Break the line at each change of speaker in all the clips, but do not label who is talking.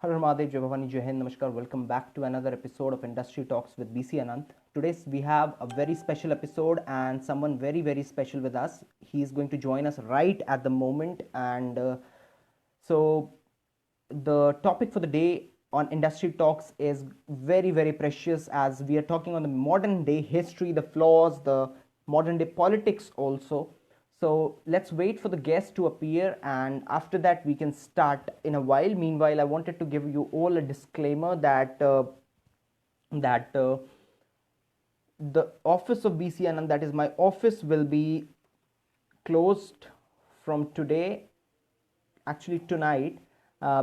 Hello Mahadev, Jai Bhavani, Jai Hind, Namaskar. Welcome back to another episode of Industry Talks with BC Anant. Today we have a very special episode and someone very special with us. He is going to join us right at the moment. And the topic for the day on Industry Talks is very precious as we are talking on the modern day history, the flaws, the modern day politics also. So let's wait for the guest to appear, and after that we can start in a while. Meanwhile, I wanted to give you all a disclaimer that the office of BC Anand, that is my office, will be closed from today, actually tonight,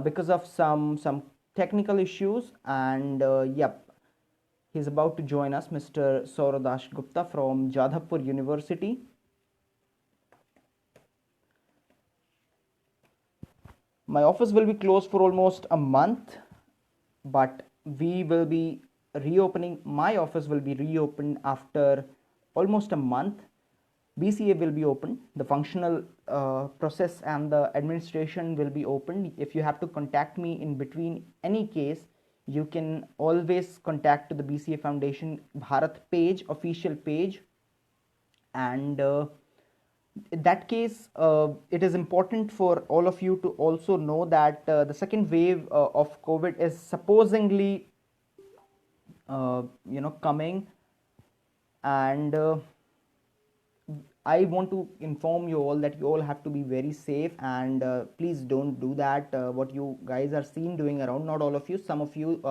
because of some technical issues. And yep, he's about to join us, Mr. Saurav Gupta from Jadhavpur University. My office will be closed for almost a month, but we will be reopening. My office will be reopened after almost a month. BCA will be open. The functional process and the administration will be open. If you have to contact me in between any case, you can always contact to the BCA Foundation Bharat page, official page. And in that case, it is important for all of you to also know that the second wave of COVID is supposedly coming. And I want to inform you all that you all have to be very safe, and please don't do that. What you guys are seen doing around, not all of you, some of you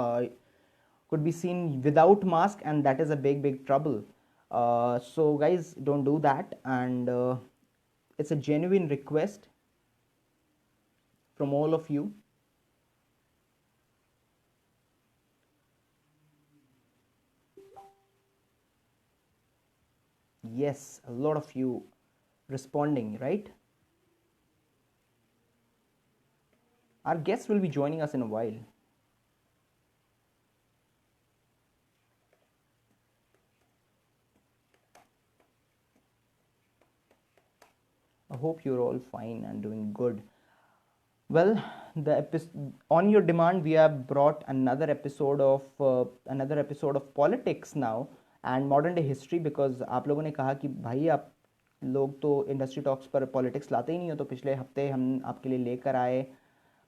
could be seen without mask, and that is a big trouble. So guys, don't do that. And it's a genuine request from all of you. Yes, a lot of you responding, right? Our guests will be joining us in a while. I hope you're all fine and doing good. Well, on your demand, we have brought another episode of politics now and modern day history, because आप लोगों ने कहा कि भाई आप लोग तो industry talks पर पॉलिटिक्स लाते ही नहीं हो, तो पिछले हफ्ते हम आपके लिए लेकर आए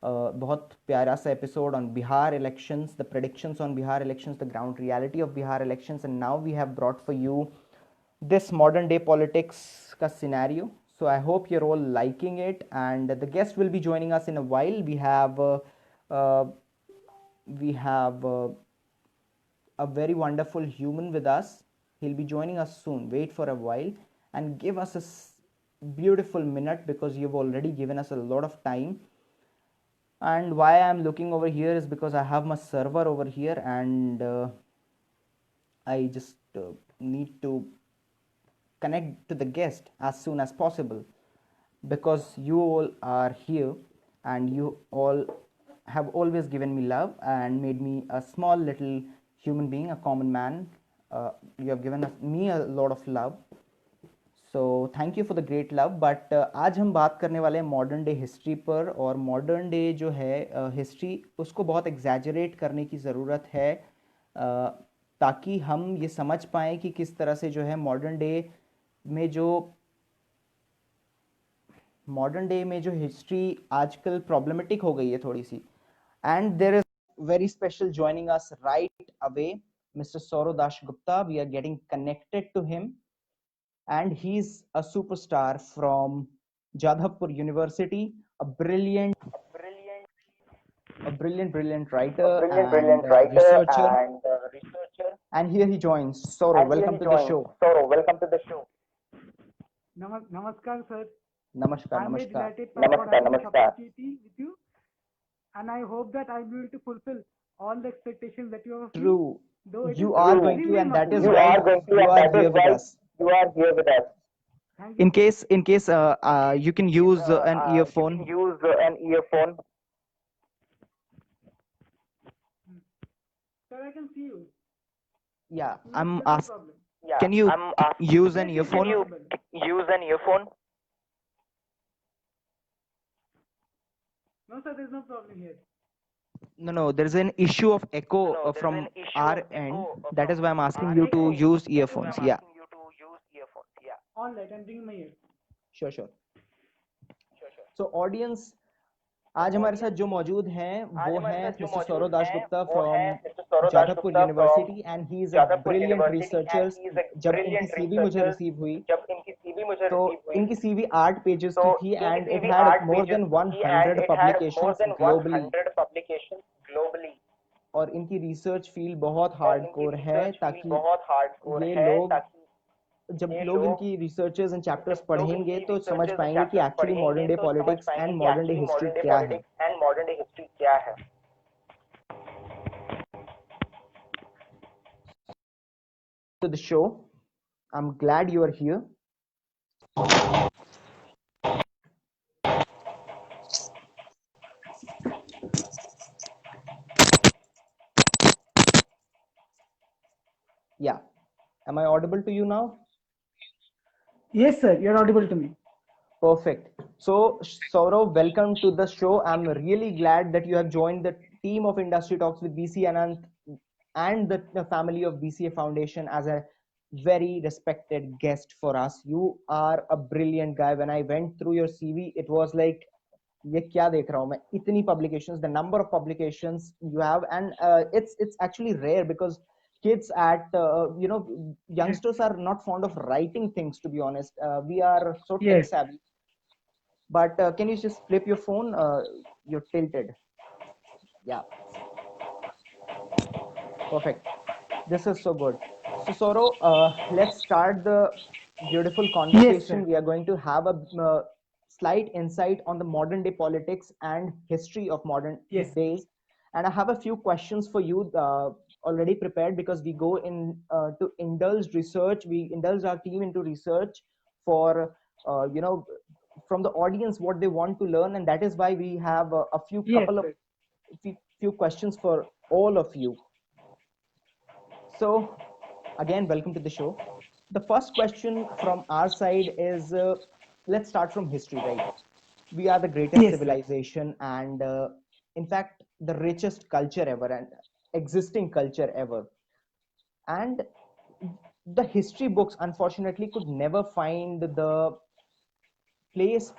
बहुत प्यारा सा episode on Bihar elections, the predictions on Bihar elections, the ground reality of Bihar elections. And now we have brought for you this modern day politics ka scenario. So I hope you're all liking it, and the guest will be joining us in a while. Uh, we have a very wonderful human with us. He'll be joining us soon. Wait for a while and give us a beautiful minute, because you've already given us a lot of time. And why I'm looking over here is because I have my server over here, and I just need to connect to the guest as soon as possible, because you all are here and you all have always given me love and made me a small little human being, a common man. You have given me a lot of love, so thank you for the great love. But आज हम बात करने वाले हैं modern day history पर. और modern day जो है हिस्ट्री, उसको बहुत एग्जैजरेट करने की ज़रूरत है, ताकि हम ये समझ पाएँ कि किस तरह से जो है मॉडर्न डे में जो हिस्ट्री आजकल प्रॉब्लमेटिक हो गई है थोड़ी सी. And there is very special joining us right away, mister Saurav Das Gupta. We are getting connected to him, and he's a superstar from Jadhavpur University, a brilliant writer and researcher. And here he joins. Saurav, welcome to the show.
Namaskar, sir.
Namaskar,
I'm very
namaskar.
delighted for having this opportunity with you, and I hope that I'll be able to fulfill all the expectations that you have of me.
True.
Though it
You
is
are going to,
extremely
and that
much.
is why you are here with us.
Thank you,
In case you can use an earphone.
sir. I can see you.
Yeah,
No,
I'm
there's no
asked.
problem.
Can you use an
Yes, yes,
earphone?
no problem. No, sir, there's no problem here.
No, there's an issue of echo from our end. That is why I'm asking you to use earphones. Yeah,
All right, I'm bringing my ear.
sure, sure. So audience, आज हमारे साथ जो मौजूद हैं वो हैं mister Sourav Dasgupta from Jadavpur university and he is a brilliant researcher. जब इनकी सीवी मुझे रिसीव हुई तो इनकी सीवी 8 पेजेस की थी and it had more than 100 publications globally. और इनकी रिसर्च फील्ड बहुत हार्डकोर है ताकि ये लोग जब लोग इनकी रिसर्चेस एंड चैप्टर्स पढ़ेंगे तो समझ पाएंगे कि actually modern day politics and modern day history क्या है. To the show, I'm glad you are here. Yeah, am I audible to you now?
Yes, sir, you're audible to me.
Perfect. So, Saurav, welcome to the show. I'm really glad that you have joined the team of Industry Talks with VC Anant and the family of BCA Foundation as a very respected guest for us. You are a brilliant guy. When I went through your CV, it was like, ये क्या देख रहा हूँ मैं, इतनी publications, the number of publications you have, and it's actually rare because kids at youngsters are not fond of writing things, to be honest. We are so tech
Yes.
savvy. But can you just flip your phone? You're tilted. Yeah. Perfect. This is so good. So Saurav, let's start the beautiful conversation.
Yes,
We are going to have a slight insight on the modern day politics and history of modern
Yes.
days. And I have a few questions for you already prepared because we go in to indulge research. We indulge our team into research for from the audience what they want to learn, and that is why we have a few
Yes,
couple of
sir.
few questions for all of you. So again, welcome to the show. The first question from our side is let's start from history, right? We are the greatest
Yes, sir.
civilization and in fact the richest culture ever and existing culture ever. And the history books unfortunately could never find a place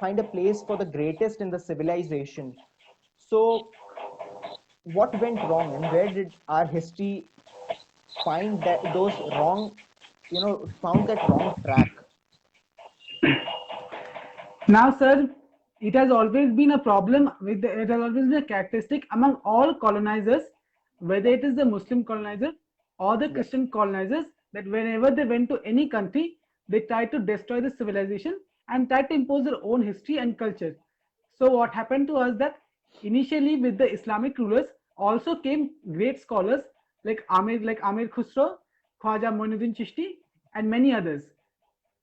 for the greatest in the civilization. So what went wrong and where did our history find that those wrong, found that wrong track?
Now, sir, it has always been a problem with it has always been a characteristic among all colonizers, whether it is the Muslim colonizer or the Christian colonizers, that whenever they went to any country, they tried to destroy the civilization and tried to impose their own history and culture. So what happened to us that initially with the Islamic rulers also came great scholars like Amir Khusro, Khwaja Moinuddin Chishti, and many others.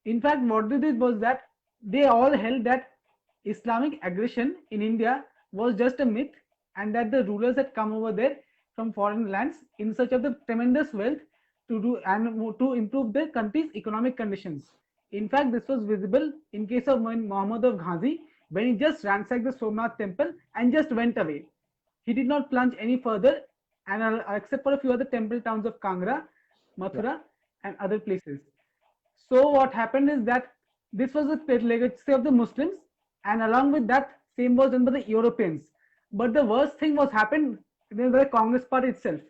In fact, what they did was that they all held that Islamic aggression in India was just a myth and that the rulers had come over there from foreign lands in search of the tremendous wealth to do and to improve their country's economic conditions. In fact, this was visible in case of Muhammad of Ghazi when he just ransacked the Somnath temple and just went away. He did not plunge any further, and except for a few other temple towns of Kangra, Mathura, and other places. So what happened is that this was the legacy of the Muslims, and along with that, same was done by the Europeans. But the worst thing was happened by the Congress party itself.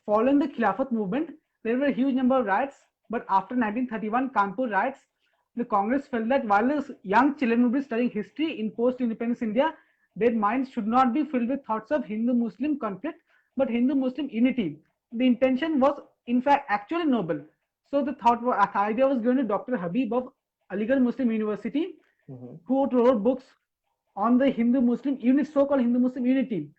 Following the Khilafat movement, there were a huge number of riots, but after 1931 Kanpur riots, the Congress felt that while the young children would be studying history in post-independence India, their minds should not be filled with thoughts of Hindu-Muslim conflict, but Hindu-Muslim unity. The intention was, in fact, actually noble. So the idea was given to Dr. Habib of Aligarh Muslim University, who wrote books on the Hindu-Muslim unity, so-called Hindu-Muslim unity.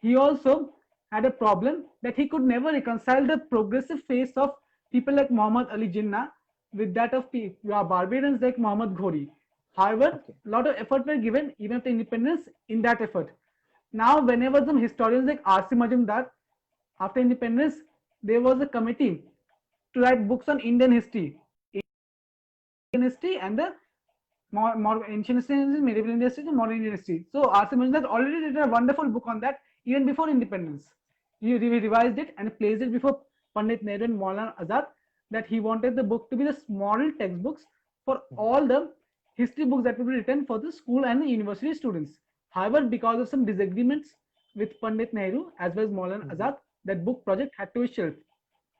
He also had a problem that he could never reconcile the progressive face of people like Muhammad Ali Jinnah with that of barbarians like Muhammad Ghori. However, a lot of effort were given even after independence in that effort. Now, whenever some historians like R.C. Majumdar, after independence, there was a committee to write books on Indian history and the more ancient history, medieval Indian history, and modern Indian history. So R.C. Majumdar already did a wonderful book on that even before independence. He revised it and placed it before Pandit Nehru and Maulana Azad that he wanted the book to be the model textbooks for all the history books that will be written for the school and the university students. However, because of some disagreements with Pandit Nehru as well as Maulana Azad, that book project had to be shelved.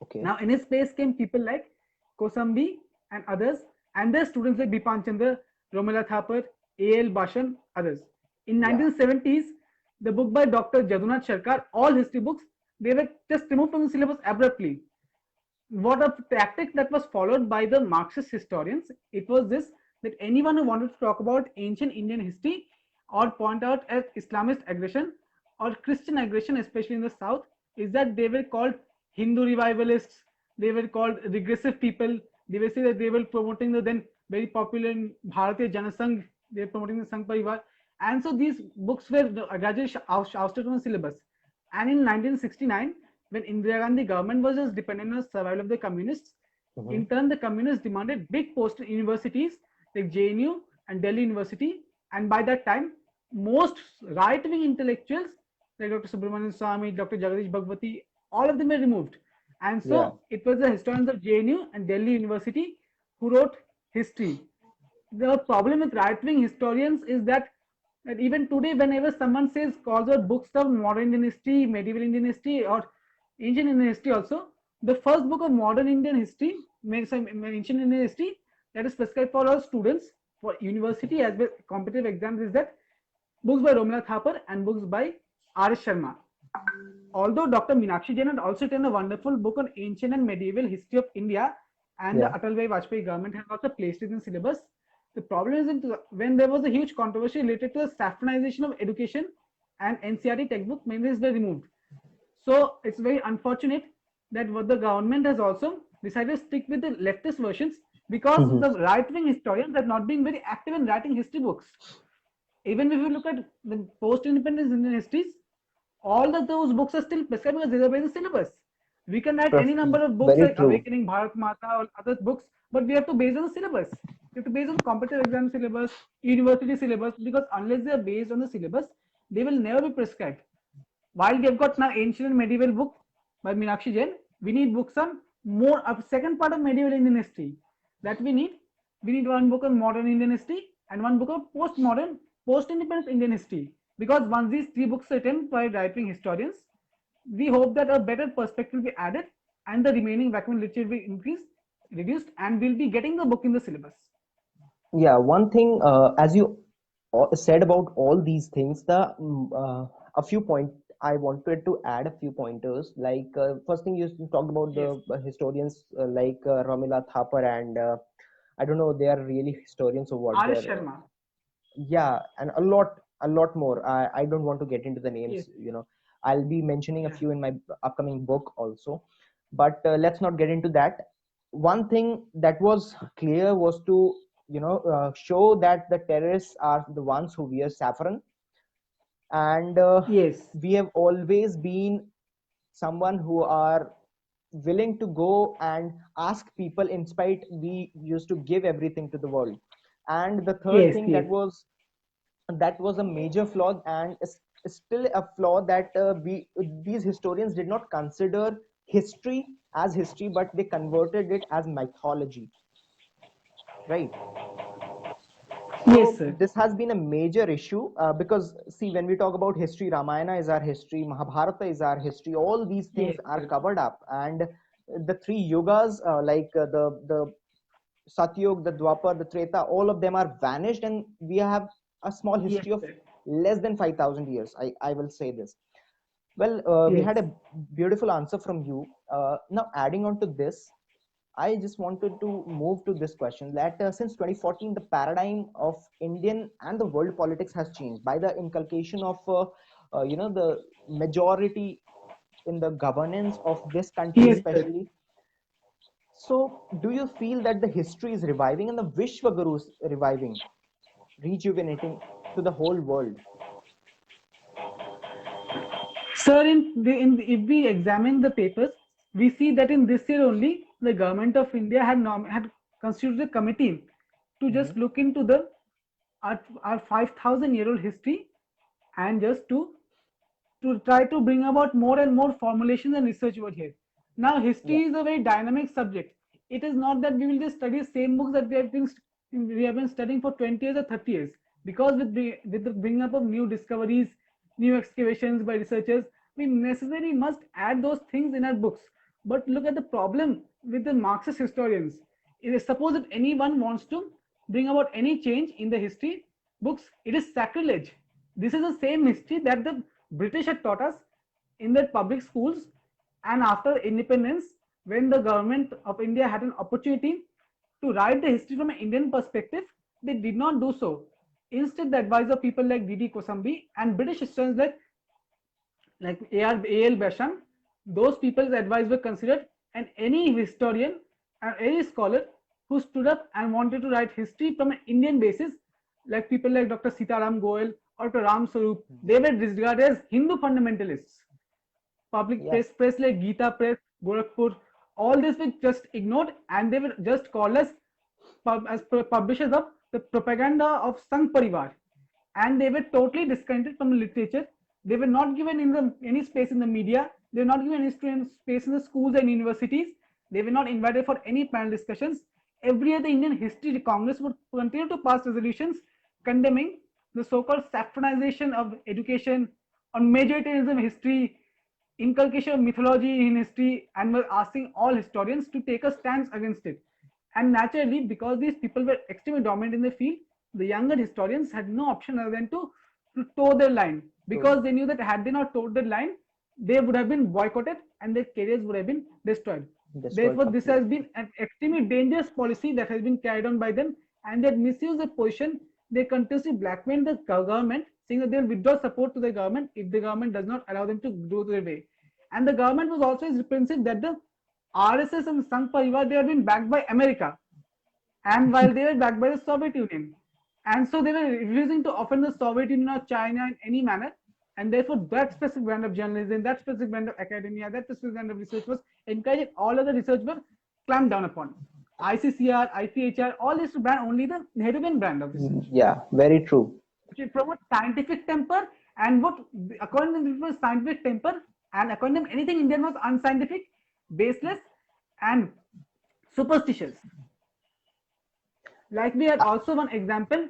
Okay.
Now, in his place came people like Kosambi and others, and their students like Bipan Chandra, Romila Thapar, A.L. Bashan, others. In
Yeah.
1970s, the book by Dr. Jadunath Sharkar, all history books, they were just removed from the syllabus abruptly. What a tactic that was followed by the Marxist historians. It was this, that anyone who wanted to talk about ancient Indian history or point out at Islamist aggression or Christian aggression, especially in the south, is that they were called Hindu revivalists, they were called regressive people. They were say that they were promoting the then very popular in Bharatiya Janasangh, they were promoting the Sangh Parivar. And so these books were gradually ousted from the syllabus. And in 1969, when Indira Gandhi government was just dependent on the survival of the communists, in turn the communists demanded big post universities like JNU and Delhi University. And by that time, most right-wing intellectuals like Dr. Subramanian Swamy, Dr. Jagadish Bhagwati, all of them were removed. And so
Yeah.
it was the historians of JNU and Delhi University who wrote history. The problem with right-wing historians is that even today, whenever someone says calls out books of modern Indian history, medieval Indian history, or ancient Indian history, also the first book of modern Indian history, makes ancient Indian history that is prescribed for our students for university as well competitive exams is that books by Romila Thapar and books by R.S. Sharma. Although Dr. Meenakshi Jain had also written a wonderful book on ancient and medieval history of India, and
Yeah.
the Atal Bihari Vajpayee government has also placed it in syllabus. The problem is when there was a huge controversy related to the saffronization of education and NCERT textbook mainly were removed. So it's very unfortunate that what the government has also decided to stick with the leftist versions because the right-wing historians are not being very active in writing history books. Even if you look at the post-independence Indian histories, all of those books are still prescribed because they are by the syllabus. We can write any number of books
Very
like
true.
Awakening Bharat Mata or other books, but we have to base on the syllabus. We have to base on competitive exam syllabus, university syllabus, because unless they are based on the syllabus, they will never be prescribed. While we have got now ancient and medieval book by Meenakshi Jain, we need books on more a second part of medieval Indian history. That we need. We need one book on modern Indian history and one book of postmodern, post-independence Indian history. Because once these three books are written by right-wing historians, we hope that a better perspective will be added and the remaining vacuum literature will be increased, reduced, and we'll be getting the book in the syllabus.
Yeah, one thing, as you said about all these things, a few point I wanted to add a few pointers. Like first thing you talked about
Yes.
the historians like Ramila Thapar and I don't know they are really historians or what
R.S.
they're.
Sharma.
Yeah, and a lot more. I don't want to get into the names.
Yes.
I'll be mentioning a
Yeah.
few in my upcoming book also, but let's not get into that. One thing that was clear was to show that the terrorists are the ones who wear saffron, and
Yes.
we have always been someone who are willing to go and ask people in spite we used to give everything to the world. And the third
Yes.
thing
Yes.
that was a major flaw and is still a flaw that these historians did not consider history as history but they converted it as mythology, right?
Yes,
So
sir.
this has been a major issue because see when we talk about history, Ramayana is our history, Mahabharata is our history, all these things
Yes,
are
sir.
covered up, and the three yugas like the Satyug, the Dwapar, the Treta, all of them are vanished, and we have a small
Yes,
history of
sir.
less than 5,000 years. I will say this. Well, we
Yes.
had a beautiful answer from you. Now, adding on to this, I just wanted to move to this question that since 2014, the paradigm of Indian and the world politics has changed by the inculcation of, the majority in the governance of this country,
Yes, sir.
especially. So, do you feel that the history is reviving and the Vishwa Guru is reviving, rejuvenating to the whole world?
Sir, if we examine the papers, we see that in this year only, the government of India had constituted a committee to just
Mhm.
look into the our 5,000-year-old history, and just to try to bring about more and more formulations and research over here. Now, history
Yeah.
is a very dynamic subject. It is not that we will just study the same books that we have been studying for 20 years or 30 years. Because with the bringing up of new discoveries, new excavations by researchers, we necessarily must add those things in our books. But look at the problem with the Marxist historians. It is suppose if anyone wants to bring about any change in the history books, it is sacrilege. This is the same history that the British had taught us in their public schools, and after independence, when the government of India had an opportunity to write the history from an Indian perspective, they did not do so. Instead, the advice of people like D.D. Kosambi and British historians like A.L. Basham, those people's advice were considered, and any historian and any scholar who stood up and wanted to write history from an Indian basis, like people like Dr. Sitaram Goel or Dr. Ram Sarup, they were disregarded as Hindu fundamentalists. Public
Yeah.
press like Gita Press, Gorakhpur, all this was just ignored, and they were just called as publishers of the propaganda of Sangh Parivar, and they were totally disconnected from the literature. They were not given any space in the media. They were not given any space in the schools and universities. They were not invited for any panel discussions. Every year, the Indian History Congress would continue to pass resolutions condemning the so-called saffronization of education, on majoritarianism history, inculcation of mythology in history, and were asking all historians to take a stance against it. And naturally, because these people were extremely dominant in the field, the younger historians had no option other than to toe their line,
True.
because they knew that had they not toed the line, they would have been boycotted and their careers would have been destroyed.
Destroyed
Therefore, this has
completely.
been an extremely dangerous policy that has been carried on by them, and they misuse the position. They continuously blackmail the government, saying that they will withdraw support to the government if the government does not allow them to do their way. And the government was also represented that the RSS and Sangh Parivar, they have been backed by America, and while they were backed by the Soviet Union. And so they were refusing to offend the Soviet Union or China in any manner. And therefore, that specific brand of journalism, that specific brand of academia, that specific brand of research was encouraged. All other research were clamped down upon. ICCR, ICHR, all this to ban only the Nehruvian brand of research,
Yeah, very true.
which promotes scientific temper, and what, according to them, it was scientific temper, and according to them, anything Indian was unscientific, baseless, and superstitious. Like we had also one example,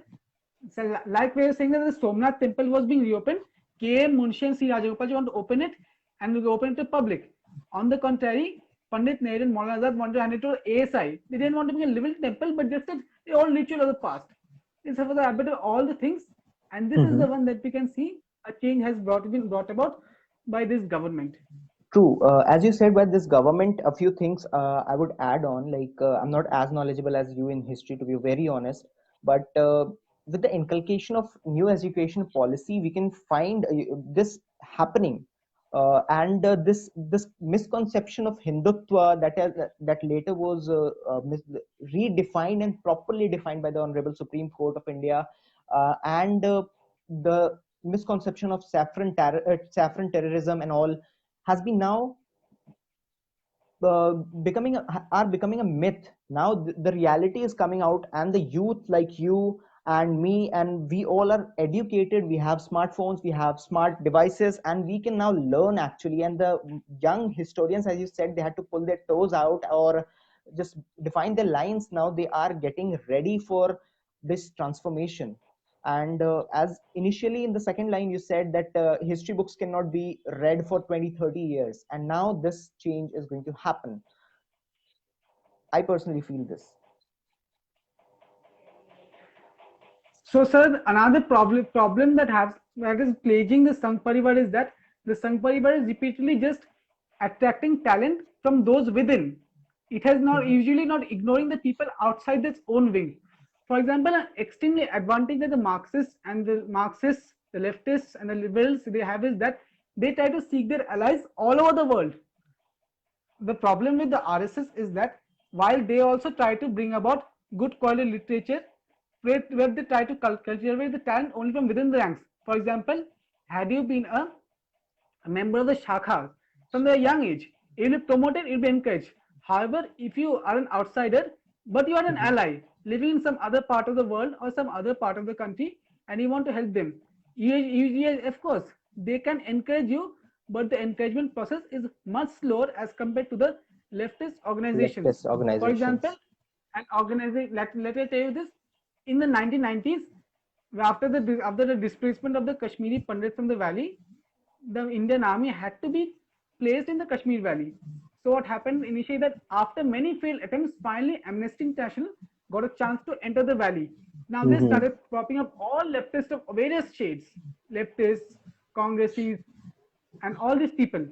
so like we were saying that the Somnath temple was being reopened. K.M. Munshi and C. Rajagopal want to open it and we open it to public. On the contrary, Pandit Nehru and Maulana Azad wanted to hand it to ASI. They didn't want to be a living temple, but they said the old ritual of the past. This was the habit of all the things, and this is the
Mhm.
one that we can see a change has been brought about by this government.
True. As you said, by this government, a few things I would add on. Like, I'm not as knowledgeable as you in history, to be very honest. But with the inculcation of new education policy, we can find this happening, and this misconception of Hindutva that later was redefined and properly defined by the Honorable Supreme Court of India, and the misconception of saffron terrorism and all has been now uh, becoming a myth. Now the reality is coming out, and the youth like you and me, and we all are educated. We have smartphones, we have smart devices, and we can now learn actually. And the young historians, as you said, they had to pull their toes out or just define their lines. Now they are getting ready for this transformation. And as initially in the second line you said that history books cannot be read for 20, 30 years, and now this change is going to happen. I personally feel this.
So, sir, another problem that is plaguing the Sangh Parivar is that the Sangh Parivar is repeatedly just attracting talent from those within. It has not
Mhm.
usually not ignoring the people outside its own wing. For example, an extremely advantage that the leftists and the liberals they have is that they try to seek their allies all over the world. The problem with the RSS is that while they also try to bring about good quality literature, where they try to cultivate the talent only from within the ranks. For example, had you been a member of the Shakha from the young age, you'll be promoted, you'll be encouraged. However, if you are an outsider, but you are an
Mhm.
ally, living in some other part of the world or some other part of the country, and you want to help them. Of course, they can encourage you, but the encouragement process is much slower as compared to the leftist organizations.
Leftist
For example,
organizations.
an organization, let me tell you this, in the 1990s, after the displacement of the Kashmiri Pandits from the valley, the Indian army had to be placed in the Kashmir Valley. So what happened initially that after many failed attempts, finally Amnesty International got a chance to enter the valley. Now they
Mm-hmm.
started propping up all leftists of various shades, leftists, congressies, and all these people.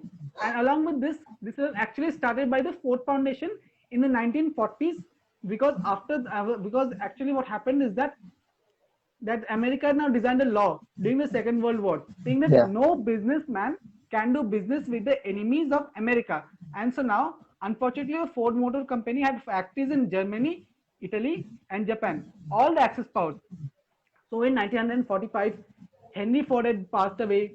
And along with this was actually started by the Ford Foundation in the 1940s, because actually what happened is that America now designed a law during the Second World War saying that
Yeah.
no businessman can do business with the enemies of America. And so now, unfortunately, the Ford Motor Company had factories in Germany, Italy, and Japan, all the Axis powers. So in 1945, Henry Ford had passed away.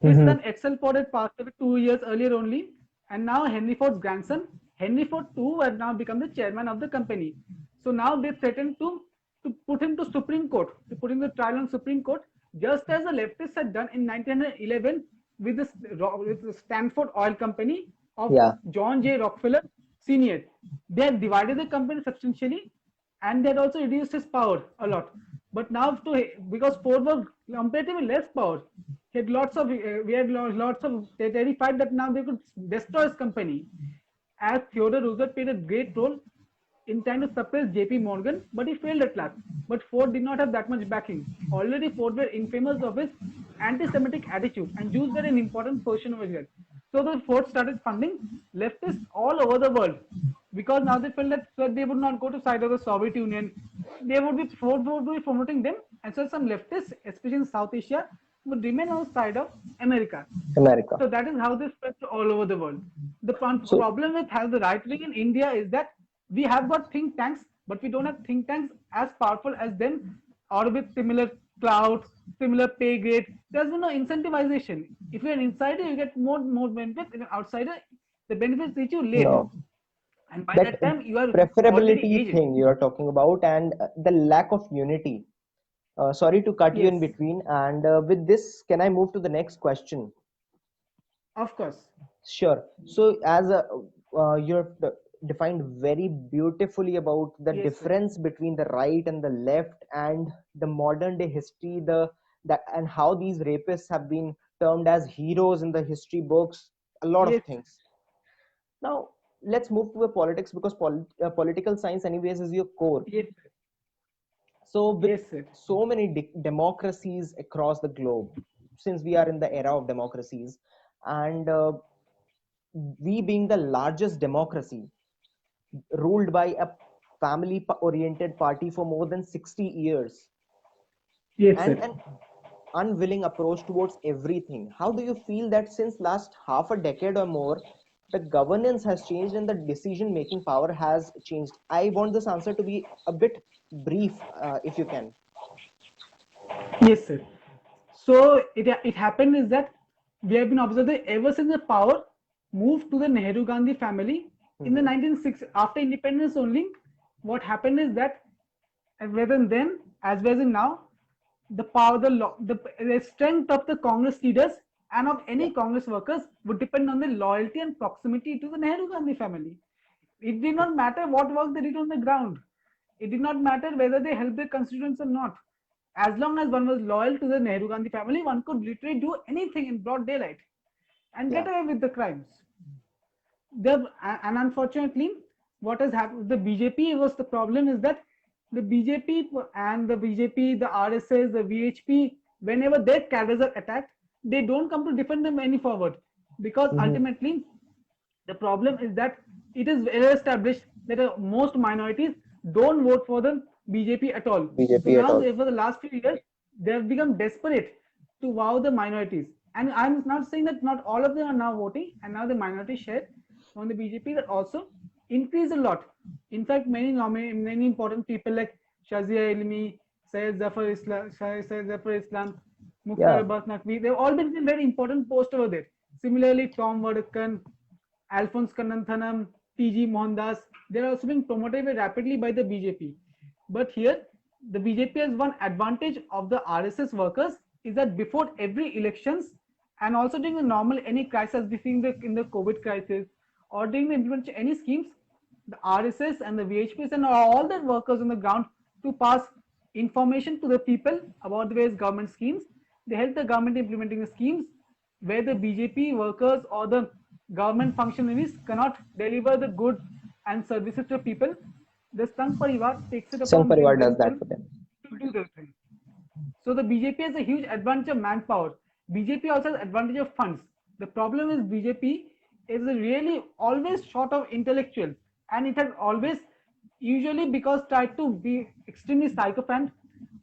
His
Mm-hmm.
son Edsel Ford had passed away 2 years earlier only, and now Henry Ford's grandson, Henry Ford too, had now become the chairman of the company. So now they threatened to put him to Supreme Court, to put him to trial on Supreme Court, just as the leftists had done in 1911 with the Stanford Oil Company of
Yeah.
John J. Rockefeller Sr. They had divided the company substantially, and they had also reduced his power a lot. But now, because Ford was comparatively less power, he had lots of we had lots of they terrified that now they could destroy his company. As Theodore Roosevelt played a great role in trying to suppress J.P. Morgan, but he failed at last. But Ford did not have that much backing. Already, Ford were infamous of his anti-Semitic attitude, and Jews were an important portion over here. So the Ford started funding leftists all over the world because now they felt that they would not go to side of the Soviet Union. Ford would be promoting them, and so some leftists, especially in South Asia, would remain on the side of America.
America.
So that is how they spread to all over the world. The
So
problem with how the right wing in India is that we have got think tanks, but we don't have think tanks as powerful as them or with similar clout, similar pay grade. There's no incentivization. If you're an insider, you get more benefits. If you're an outsider, the benefits reach you late.
no,
And by
that
that time, you are already
preferability
aged.
thing you are talking about, and the lack of unity. Sorry to cut you
Yes,
in between. And with this, can I move to the next question?
of course.
Sure. So, as you've defined very beautifully about the
Yes, sir.
difference between the right and the left, and the modern day history, the that and how these rapists have been termed as heroes in the history books, a lot of
Yes,
things. Now, let's move to the politics, because political science, anyways, is your core.
yes,
So, with
yes, sir.
so many democracies across the globe, since we are in the era of democracies, and we being the largest democracy, ruled by a family oriented party for more than 60 years,
Yes,
and
sir.
an unwilling approach towards everything, how do you feel that since last half a decade or more, the governance has changed and the decision making power has changed? I want this answer to be a bit brief, if you can.
Yes, sir. So it happened is that we have been observing ever since the power moved to the Nehru Gandhi family in the
Mm-hmm.
1960s after independence only. What happened is that whether then as well as now, the power, the strength of the Congress leaders and of
Yeah.
any Congress workers would depend on the loyalty and proximity to the Nehru Gandhi family. It did not matter what work they did on the ground. It did not matter whether they helped their constituents or not. As long as one was loyal to the Nehru Gandhi family, one could literally do anything in broad daylight and get
Yeah.
away with the crimes. And unfortunately, what has happened with the BJP was the problem is that the BJP and the BJP, the RSS, the VHP, whenever their cadres are attacked, they don't come to defend them any forward because
Mm-hmm.
ultimately the problem is that it is well established that most minorities don't vote for the BJP at all. So
BJP at
now,
all.
for the last few years, they have become desperate to wow the minorities. And I'm not saying that not all of them are now voting, and now the minority share on the BJP that also increased a lot. In fact, many important people like Shazia Ilmi, Syed Zafar Islam, Mukhtar
Yeah.
Abbas Naqvi, they've all been in very important posts over there. Similarly, Tom Wadekkan, Alphonse Kannanthanam, T.G. Mohandas, they are also being promoted very rapidly by the BJP. But here, the BJP has one advantage of the RSS workers is that before every elections and also during the normal any crisis between the in the COVID crisis or during the implementation any schemes, the RSS and the VHPs and all the workers on the ground to pass information to the people about the various government schemes. They help the government implementing the schemes where the BJP workers or the government functionaries cannot deliver the goods and services to people. The Sangh Parivar takes it
Sangh
upon
Parivar does that
themselves
for them.
to do those things. So the BJP has a huge advantage of manpower. BJP also has advantage of funds. The problem is BJP is really always short of intellectuals, and it has always usually because tried to be extremely psychopath.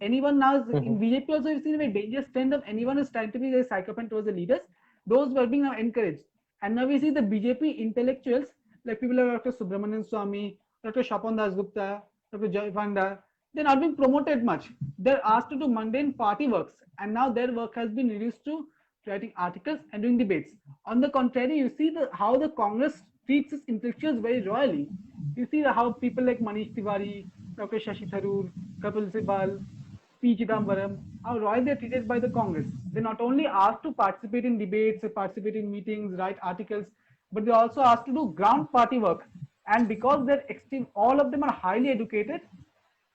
Anyone now in BJP also you've seen a very dangerous trend of anyone who's trying to be a psychopath towards the leaders. Those were being now encouraged, and now we see the BJP intellectuals like people like Dr. Subramanian Swamy, Dr. Shapan Das Gupta, Dr. Jay Panda, they're not being promoted much. They're asked to do mundane party works, and now their work has been reduced to writing articles and doing debates. On the contrary, you see how the Congress treats its intellectuals very royally. You see how people like Manish Tiwari, Dr. Shashi Tharoor, Kapil Sibal, P. Chidambaram, how royally they're treated by the Congress. They're not only asked to participate in debates, participate in meetings, write articles, but they're also asked to do ground party work. And because they're extreme, all of them are highly educated,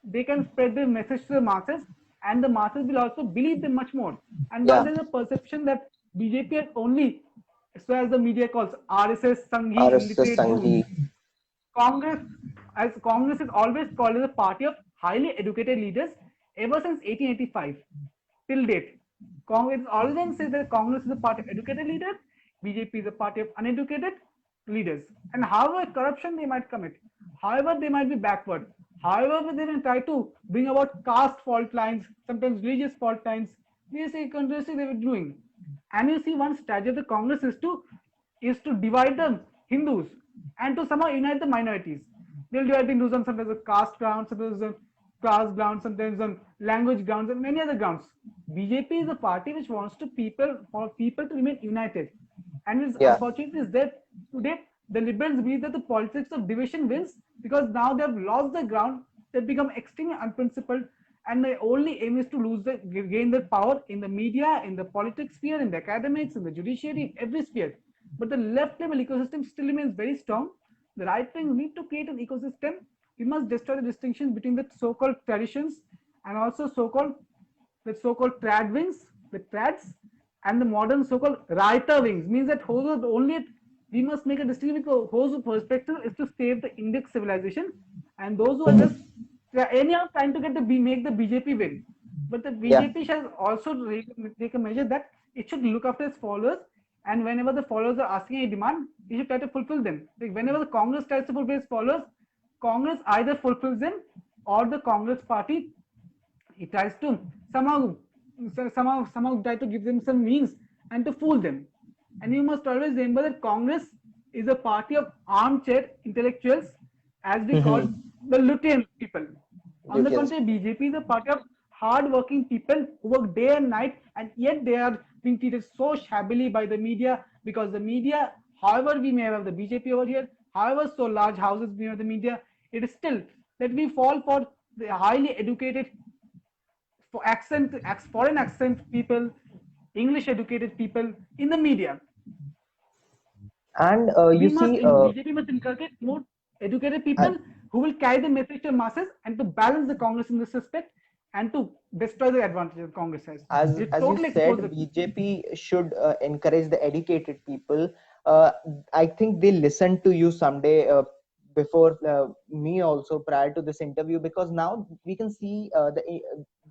they can spread their message to the masses, and the masses will also believe them much more. And while
Yeah,
there's a perception that BJP is only, so as the media calls, RSS Sanghi
RSS
illiterate goons,
Sanghi.
Congress, as Congress is always called as a party of highly educated leaders ever since 1885 till date. Congress always says that Congress is a party of educated leaders, BJP is a party of uneducated leaders. And however corruption they might commit, however they might be backward, however they may try to bring about caste fault lines, sometimes religious fault lines, they say continuously they were doing. And you see one strategy of the Congress is to divide the Hindus and to somehow unite the minorities. They'll divide the Hindus on sometimes on caste grounds, sometimes on class grounds, sometimes on language grounds, and many other grounds. BJP is a party which wants to people for people to remain united. And its
Yeah,
unfortunate is that today the liberals believe that the politics of division wins because now they have lost the ground, they've become extremely unprincipled, and their only aim is to gain their power in the media, in the politics sphere, in the academics, in the judiciary, in every sphere. But the left level ecosystem still remains very strong. The right wing need to create an ecosystem. We must destroy the distinctions between the so-called traditions and also so-called trad wings, the trads, and the modern so-called writer wings. Means that we must make a distinction because whose perspective is to save the Indic civilization, and those who are just anyhow trying to make the BJP win. But the
yeah,
BJP shall also take a measure that it should look after its followers, and whenever the followers are asking a demand, it should try to fulfill them. Like whenever the Congress tries to fulfill its followers, Congress either fulfills them or the Congress party it tries to somehow somehow try to give them some means and to fool them. And you must always remember that Congress is a party of armchair intellectuals, as we call the Lutyens people. On the
Lutyens.
contrary, BJP is a party of hard-working people who work day and night, and yet they are being treated so shabbily by the media because the media, however we may have the BJP over here, however so large houses we have the media, it is still that we fall for the highly educated for foreign accent people, English educated people in the media.
And
We
you
must
see,
in BJP must inculcate more educated
and
people who will carry the message to masses and to balance the Congress in this respect and to destroy the advantage that Congress has. It
as you
totally expose
said,
the
BJP should encourage the educated people. I think they listen to you someday, before me also, prior to this interview, because now we can see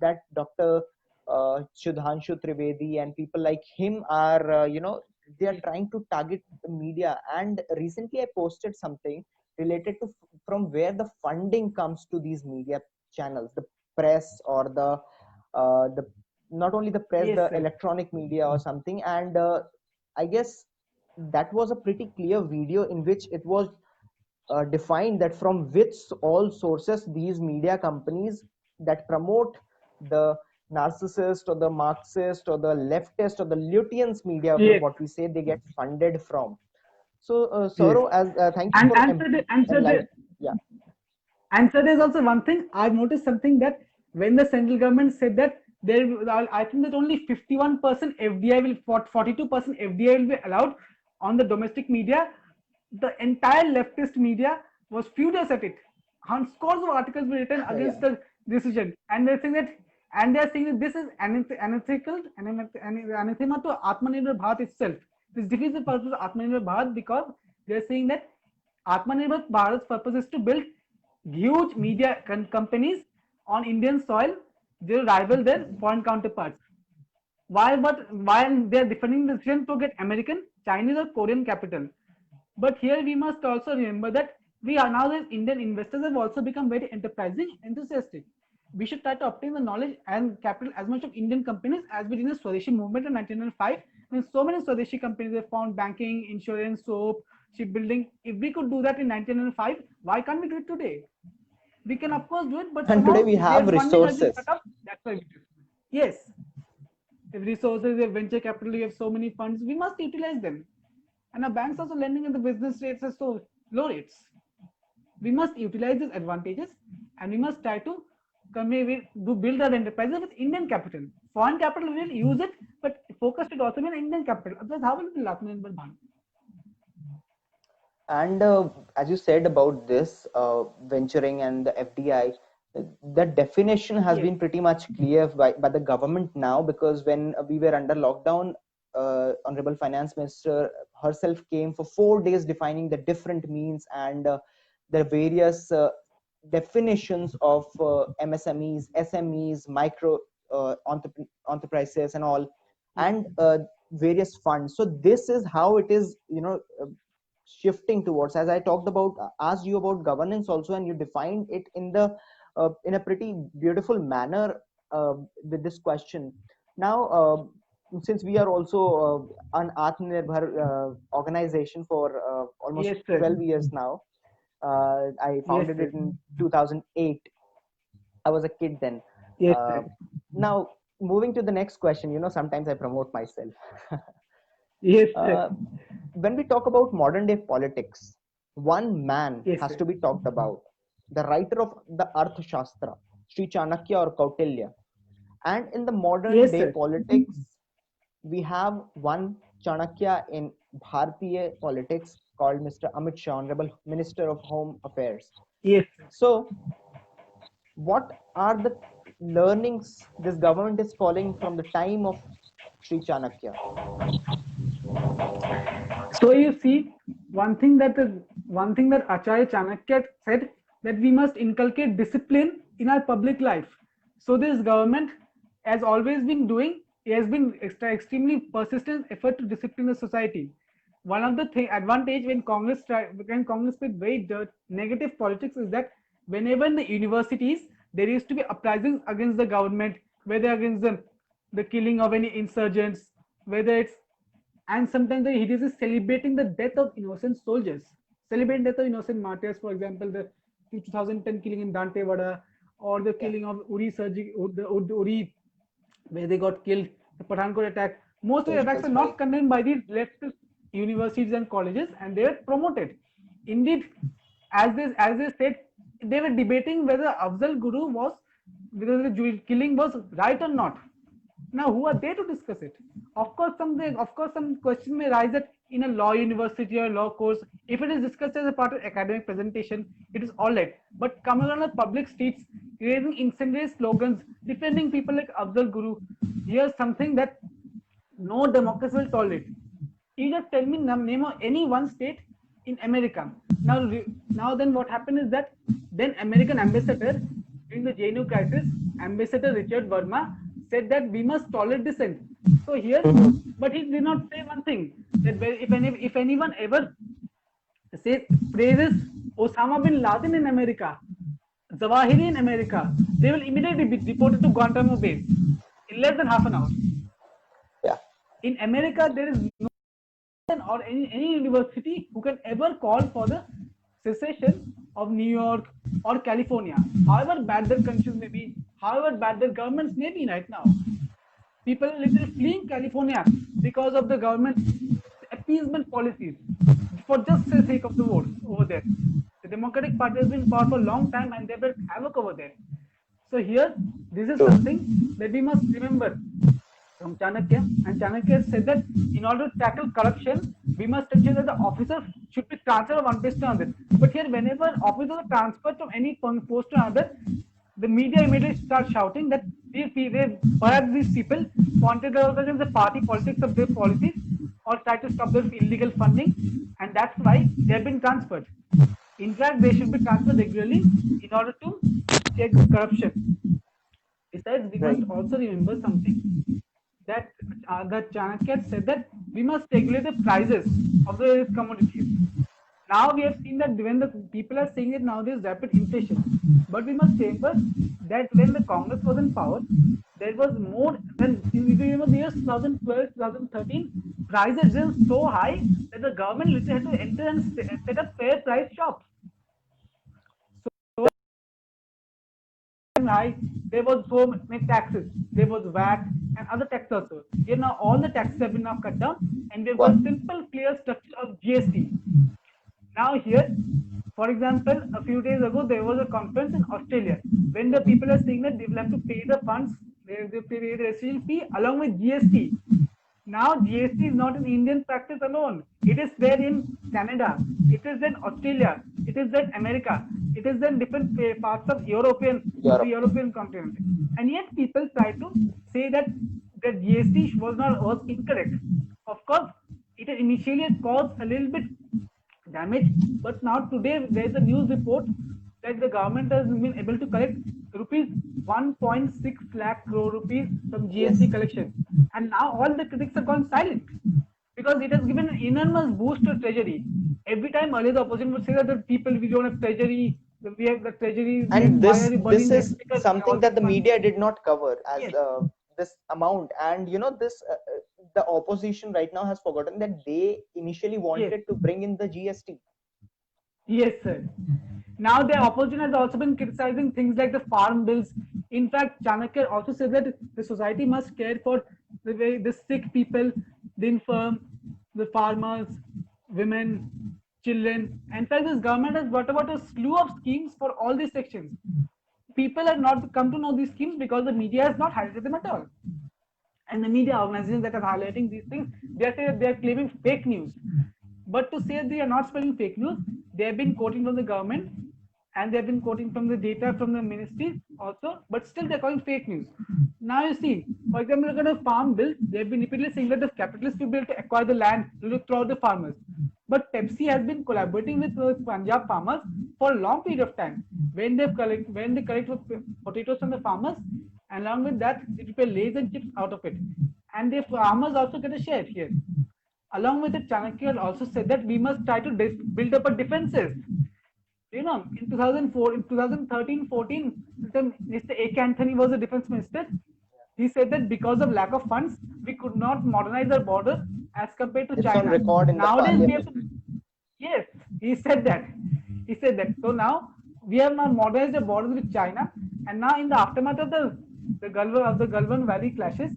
that Dr. Sudhanshu Trivedi and people like him are, they are
yes,
trying to target the media. And recently I posted something related to from where the funding comes to these media channels, the press or the not only the press,
yes,
the
sir.
electronic media or something. And I guess that was a pretty clear video in which it was defined that from which all sources these media companies that promote the narcissist or the Marxist or the leftist or the Lutyens media,
Yes,
what we say, they get funded from. So
yes.
Saurav, as thank you for
And sir,
enlighten. Yeah,
And so there's also one thing I've noticed something that when the central government said that I think that only 51% FDI will 42% FDI will be allowed on the domestic media. The entire leftist media was furious at it. Scores of articles were written against
Yeah.
the decision, and they're saying that this is unethical and anathema to Atmanirbhar Bharat itself. This defeats the purpose of Atmanirbhar Bharat because they're saying that Atmanirbhar Bharat's purpose is to build huge media companies on Indian soil. They rival their foreign counterparts. While they are defending the decision to get American, Chinese, or Korean capital. But here we must also remember that we are now that Indian investors have also become very enterprising, enthusiastic. We should try to obtain the knowledge and capital as much of Indian companies as we did in the Swadeshi movement in 1905. When so many Swadeshi companies have found banking, insurance, soap, shipbuilding. If we could do that in 1905, why can't we do it today? We can of course do it, but
And today
somehow
we
their
have
funding has been cut
resources.
off. That's why we do. Yes, if resources, if venture capital, we have so many funds, we must utilize them. And our banks also lending at the business rates are so low rates. We must utilize these advantages, and we must try to build our enterprises with Indian capital. Foreign capital will use it, but focus should also be on Indian capital. Otherwise, how will it be Atmanirbhar Bharat?
And as you said about this venturing and the FDI, the definition has
Yes,
been pretty much clear by the government now, because when we were under lockdown, Honorable Finance Minister herself came for 4 days defining the different means and the various definitions of MSMEs, SMEs, micro enterprises, and all,
yes,
and various funds. So this is how it is, shifting towards, as I talked about, asked you about governance also, and you defined it in a pretty beautiful manner with this question. Now, since we are also an Atmanirbhar organization for almost
yes, sir.
12 years now. I
Yes,
founded
sir.
it in 2008. I was a kid then.
Yes,
Uh,
sir.
Now, moving to the next question, sometimes I promote myself.
Yes, sir.
uh, when we talk about modern day politics, one man
Yes,
has
sir.
to be talked about, the writer of the Arthashastra, Sri Chanakya or Kautilya. And in the modern
Yes,
day
sir.
politics, we have one Chanakya in Bharatiya politics called Mr. Amit Shah, Honorable Minister of Home Affairs.
Yes, sir.
So, what are the learnings this government is following from the time of Sri Chanakya?
So you see, one thing that Acharya Chanakya said, that we must inculcate discipline in our public life. So this government has always been doing. It has been extremely persistent effort to discipline the society. One of the advantage when Congress with very negative politics is that whenever in the universities there used to be uprisings against the government, whether against the killing of any insurgents, whether it's and sometimes the hideous is celebrating the death of innocent soldiers, celebrating death of innocent martyrs. For example, the 2010 killing in Dantewada, or the
Yeah,
killing of Uri, where they got killed, the Pathankot attack. Most of the attacks
surgical
are not
strike.
condemned by the leftist universities and colleges, and they were promoted. Indeed, as they said, they were debating whether Afzal Guru was whether the killing was right or not. Now, who are they to discuss it? Of course, some question may rise that in a law university or law course, if it is discussed as a part of academic presentation, it is all right. But coming on the public streets, raising incendiary slogans, defending people like Afzal Guru, here's something that no democracy will tolerate. You just tell me name of any one state in America. Now then what happened is that then American ambassador during the JNU crisis, Ambassador Richard Verma said that we must tolerate dissent. So here, but he did not say one thing, that if anyone ever says praises Osama bin Laden in America, Zawahiri in America, they will immediately be deported to Guantanamo Bay in less than half an hour.
Yeah.
In America, there is no or any university who can ever call for the secession of New York or California, however bad their countries may be, however bad their governments may be right now. People are literally fleeing California because of the government's appeasement policies for just the sake of the votes over there. The Democratic Party has been in power for a long time and they've built havoc over there. So here, this is
True.
something that we must remember from Chanakya. And Chanakya said that in order to tackle corruption, we must ensure that the officers should be transferred from one place to another. But here, whenever officers are transferred from any post to another, the media immediately starts shouting that perhaps these people wanted to organize the party politics of their policies or try to stop their illegal funding, and that's why they have been transferred. In fact, they should be transferred regularly in order to check corruption. Besides, we must
Right.
also remember something that Chanakya said that we must regulate the prices of the various commodities. Now we have seen that when the people are saying that now there is rapid inflation, but we must remember that when the Congress was in power, there was more than in the years 2012, 2013, prices were so high that the government literally had to enter and set up fair price shops. High, there was so many taxes, there was VAT and other taxes also. Here now all the taxes have been now cut down and we've got a simple clear structure of GST. Now here, for example, a few days ago there was a conference in Australia when the people are saying that they will have to pay the funds, they pay the registration fee along with GST. Now GST is not an Indian practice alone. It is there in Canada, it is in Australia, it is in America, it is in different parts of European continent. And yet people try to say that the GST was incorrect. Of course, it initially caused a little bit damage, but now today there is a news report that the government has been able to collect rupees 1.6 lakh crore rupees from GST
Yes.
collection, and now all the critics have gone silent because it has given an enormous boost to treasury. Every time earlier the opposition would say that the people, we don't have treasury, we have the treasury,
And
why are
this
you
this
burning the
is
exchequer,
something
all
that
this
the
money?
media did not cover as
Yes,
this amount. And this the opposition right now has forgotten that they initially
yes,
wanted to bring in the GST.
yes, sir. Now the opposition has also been criticizing things like the farm bills. In fact, Chanakya also said that the society must care for the sick people, the infirm, the farmers, women, children. In fact, this government has brought about a slew of schemes for all these sections. People have not come to know these schemes because the media has not highlighted them at all. And the media organizations that are highlighting these things, they are claiming fake news. But to say they are not spreading fake news, they have been quoting from the government and they have been quoting from the data from the ministry also, but still they're calling fake news. Now you see, for example, look at the farm bill, they've been repeatedly saying that the capitalists will be able to acquire the land throughout the farmers. But Pepsi has been collaborating with Punjab farmers for a long period of time. When they collect potatoes from the farmers, and along with that, they prepare lays and chips out of it. And the farmers also get a share here. Along with it, Chanakya also said that we must try to build up a defenses. In 2004, in 2013-14, Mr. A. Anthony was the defense minister. He said that because of lack of funds, we could not modernize our border as compared to
It's on
China.
record in the
Nowadays, we have
parliament.
to. Yes, he said that. He said that. So now we have now modernized the borders with China, and now in the aftermath of the Galwan Valley clashes,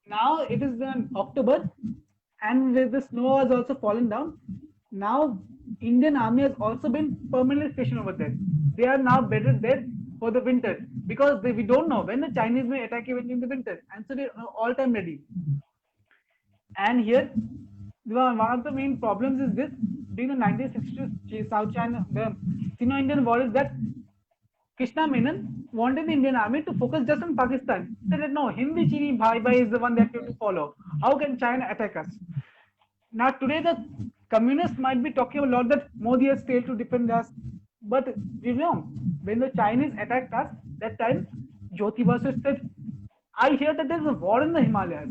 now it is in October, and the snow has also fallen down. Now Indian army has also been permanently stationed over there. They are now bedded there for the winter because we don't know when the Chinese may attack even in the winter, and so they're all time ready. And here, one of the main problems is this: during the 1960s South China, the Sino-Indian War, is that Krishna Menon wanted the Indian army to focus just on Pakistan. He said, no, Hindi Chini Bhai Bhai is the one that we have to follow. How can China attack us? Now, today, the communists might be talking a lot that Modi has failed to defend us. But when the Chinese attacked us, that time, Jyoti Basu said, I hear that there's a war in the Himalayas.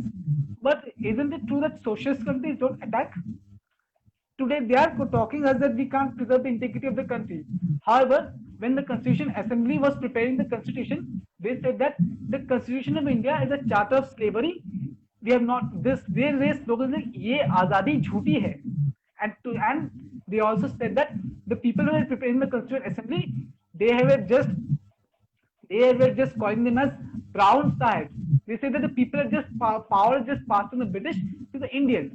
But isn't it true that socialist countries don't attack? Today, they are talking us that we can't preserve the integrity of the country. However, when the Constitution Assembly was preparing the Constitution, they said that the Constitution of India is a charter of slavery. We have not this. They raised slogans like "Ye azadi jhuti hai," and they also said that the people who were preparing the Constituent Assembly, they were just calling them as brown sahibs. They say that the people are just power just passed from the British to the Indians,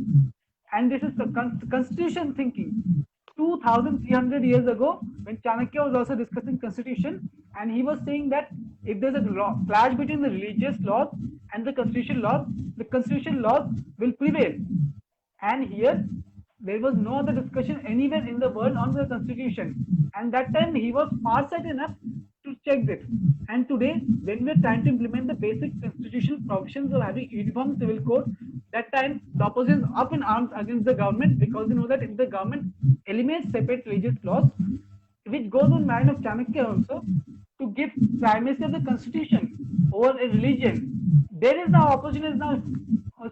and this is the constitution thinking. 2,300 years ago, when Chanakya was also discussing constitution, and he was saying that if there's a clash between the religious laws and the constitution laws will prevail. And here, there was no other discussion anywhere in the world on the constitution. And that time, he was far-sighted enough to check this. And today, when we're trying to implement the basic constitutional provisions of having uniform civil code, that time the opposition is up in arms against the government, because they know that if the government eliminates separate religious laws, which goes on mind of Chanakya also, to give primacy of the constitution over a religion, there is now opposition is now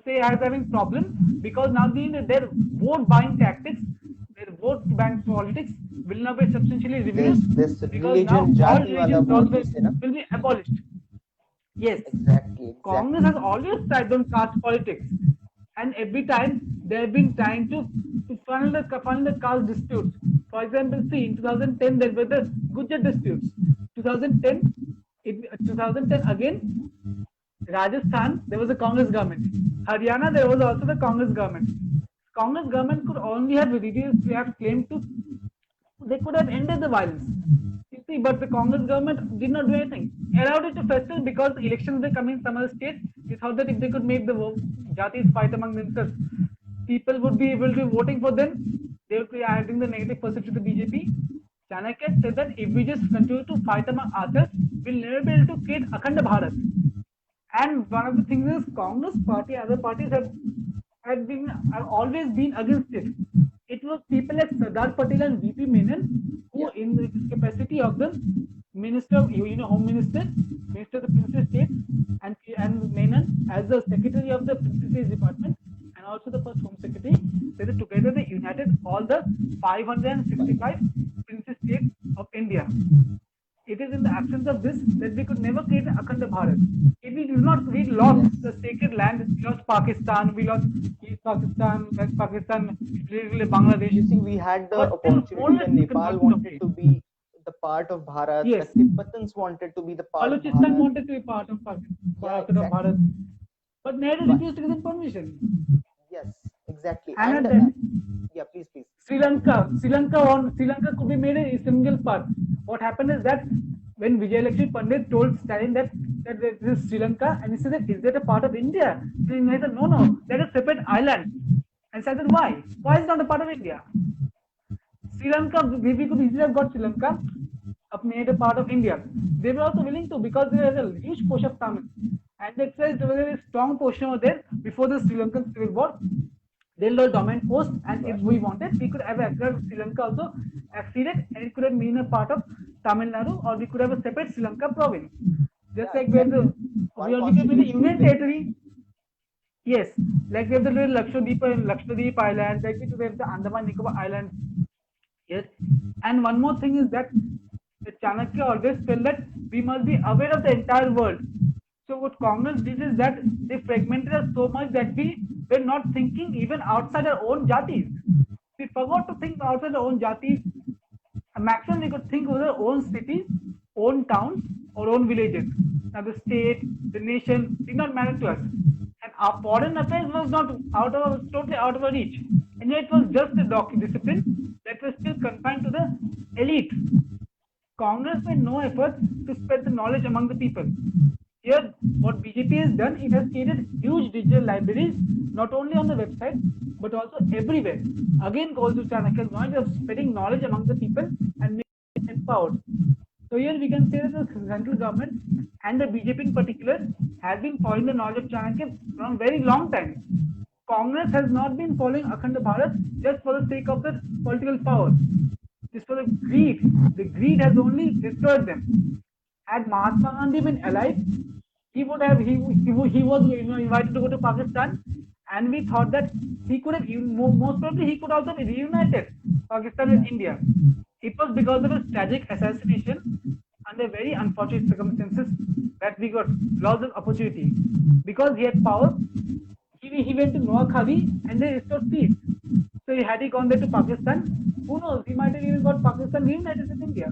say as having problem, because now their vote buying tactics, their vote bank politics will now be substantially reduced,
this
because now
religion
all
jati wala
religious laws
vote jisse na,
will be abolished. Yes,
exactly
Congress has always tried on caste politics, and every time they have been trying to funnel the caste disputes. For example, see, in 2010 there were the Gujar disputes. 2010, 2010 again, Rajasthan there was a Congress government. Haryana there was also the Congress government. Congress government could only have reduced, we have claimed to, they could have ended the violence. You see, but the Congress government did not do anything. Allowed it to fester because the elections were coming in some other states. They thought that if they could make the jatis fight among themselves, people would be able to be voting for them. They would be adding the negative perception to the BJP. Chanakya said that if we just continue to fight among ourselves, we'll never be able to create Akhanda Bharat. And one of the things is Congress party, other parties have always been against it. It was people like Sardar Patel and VP Menon who, in the capacity of the Minister of Home Minister, Minister of the Princess State, and Menon as the Secretary of the Princess State Department, and also the first Home Secretary, that together they united all the 565 Princess States of India. It is in the absence of this that we could never create an Akhanda Bharat. If we lost the sacred land, we lost Pakistan, we lost East Pakistan, West Pakistan, Bangladesh.
You see, we had the opportunity when Nepal wanted to be the part of Bharat,
yes.
The Tibetans wanted to be the part of
Balochistan
Bharat.
wanted to be part of Bharat, but Nehru refused to give them permission.
Yes, exactly.
And
then, yeah, please.
Sri Lanka could be made a single part. What happened is that when Vijayalakshmi Pandit told Stalin that this is Sri Lanka, and he said that, is that a part of India? He said, no, that is a separate island. And said that why? Why is it not a part of India? Sri Lanka, we could easily have got Sri Lanka made a part of India. They were also willing to, because there is a huge portion of Tamil. And they said there was a strong portion over there before the Sri Lankan Civil War. They were dominant post, and if we wanted, we could have Sri Lanka also acceded, and it could have been a part of Tamil Nadu, or we could have a separate Sri Lanka province. Just like we could be the Union Territory. Yes, like we have the little Lakshadweep Island, like we have the Andaman Nicobar Islands. Yes, and one more thing is that the Chanakya always felt that we must be aware of the entire world. So what Congress did is that they fragmented us so much that we were not thinking even outside our own jatis. We forgot to think outside our own jatis. A maximum we could think of our own cities, own towns, or own villages. Now the state, the nation did not matter to us. And our foreign affairs was not totally out of our reach. And yet it was just a discipline that was still confined to the elite. Congress made no effort to spread the knowledge among the people. Here, what BJP has done, it has created huge digital libraries, not only on the website, but also everywhere. Again, goes to Chanakya's point of spreading knowledge among the people and making them empowered. So here we can say that the central government and the BJP in particular has been following the knowledge of Chanakya from a very long time. Congress has not been following Akhanda Bharat just for the sake of the political power. Just for the greed. The greed has only destroyed them. Had Mahatma Gandhi been alive, he was invited to go to Pakistan, and we thought that he could have, most probably he could also be reunited Pakistan and India. It was because of his tragic assassination under very unfortunate circumstances that we got lost of opportunity. Because he had power, he went to Noakhali and they restored peace. So had he gone there to Pakistan, who knows, he might have even got Pakistan reunited with India.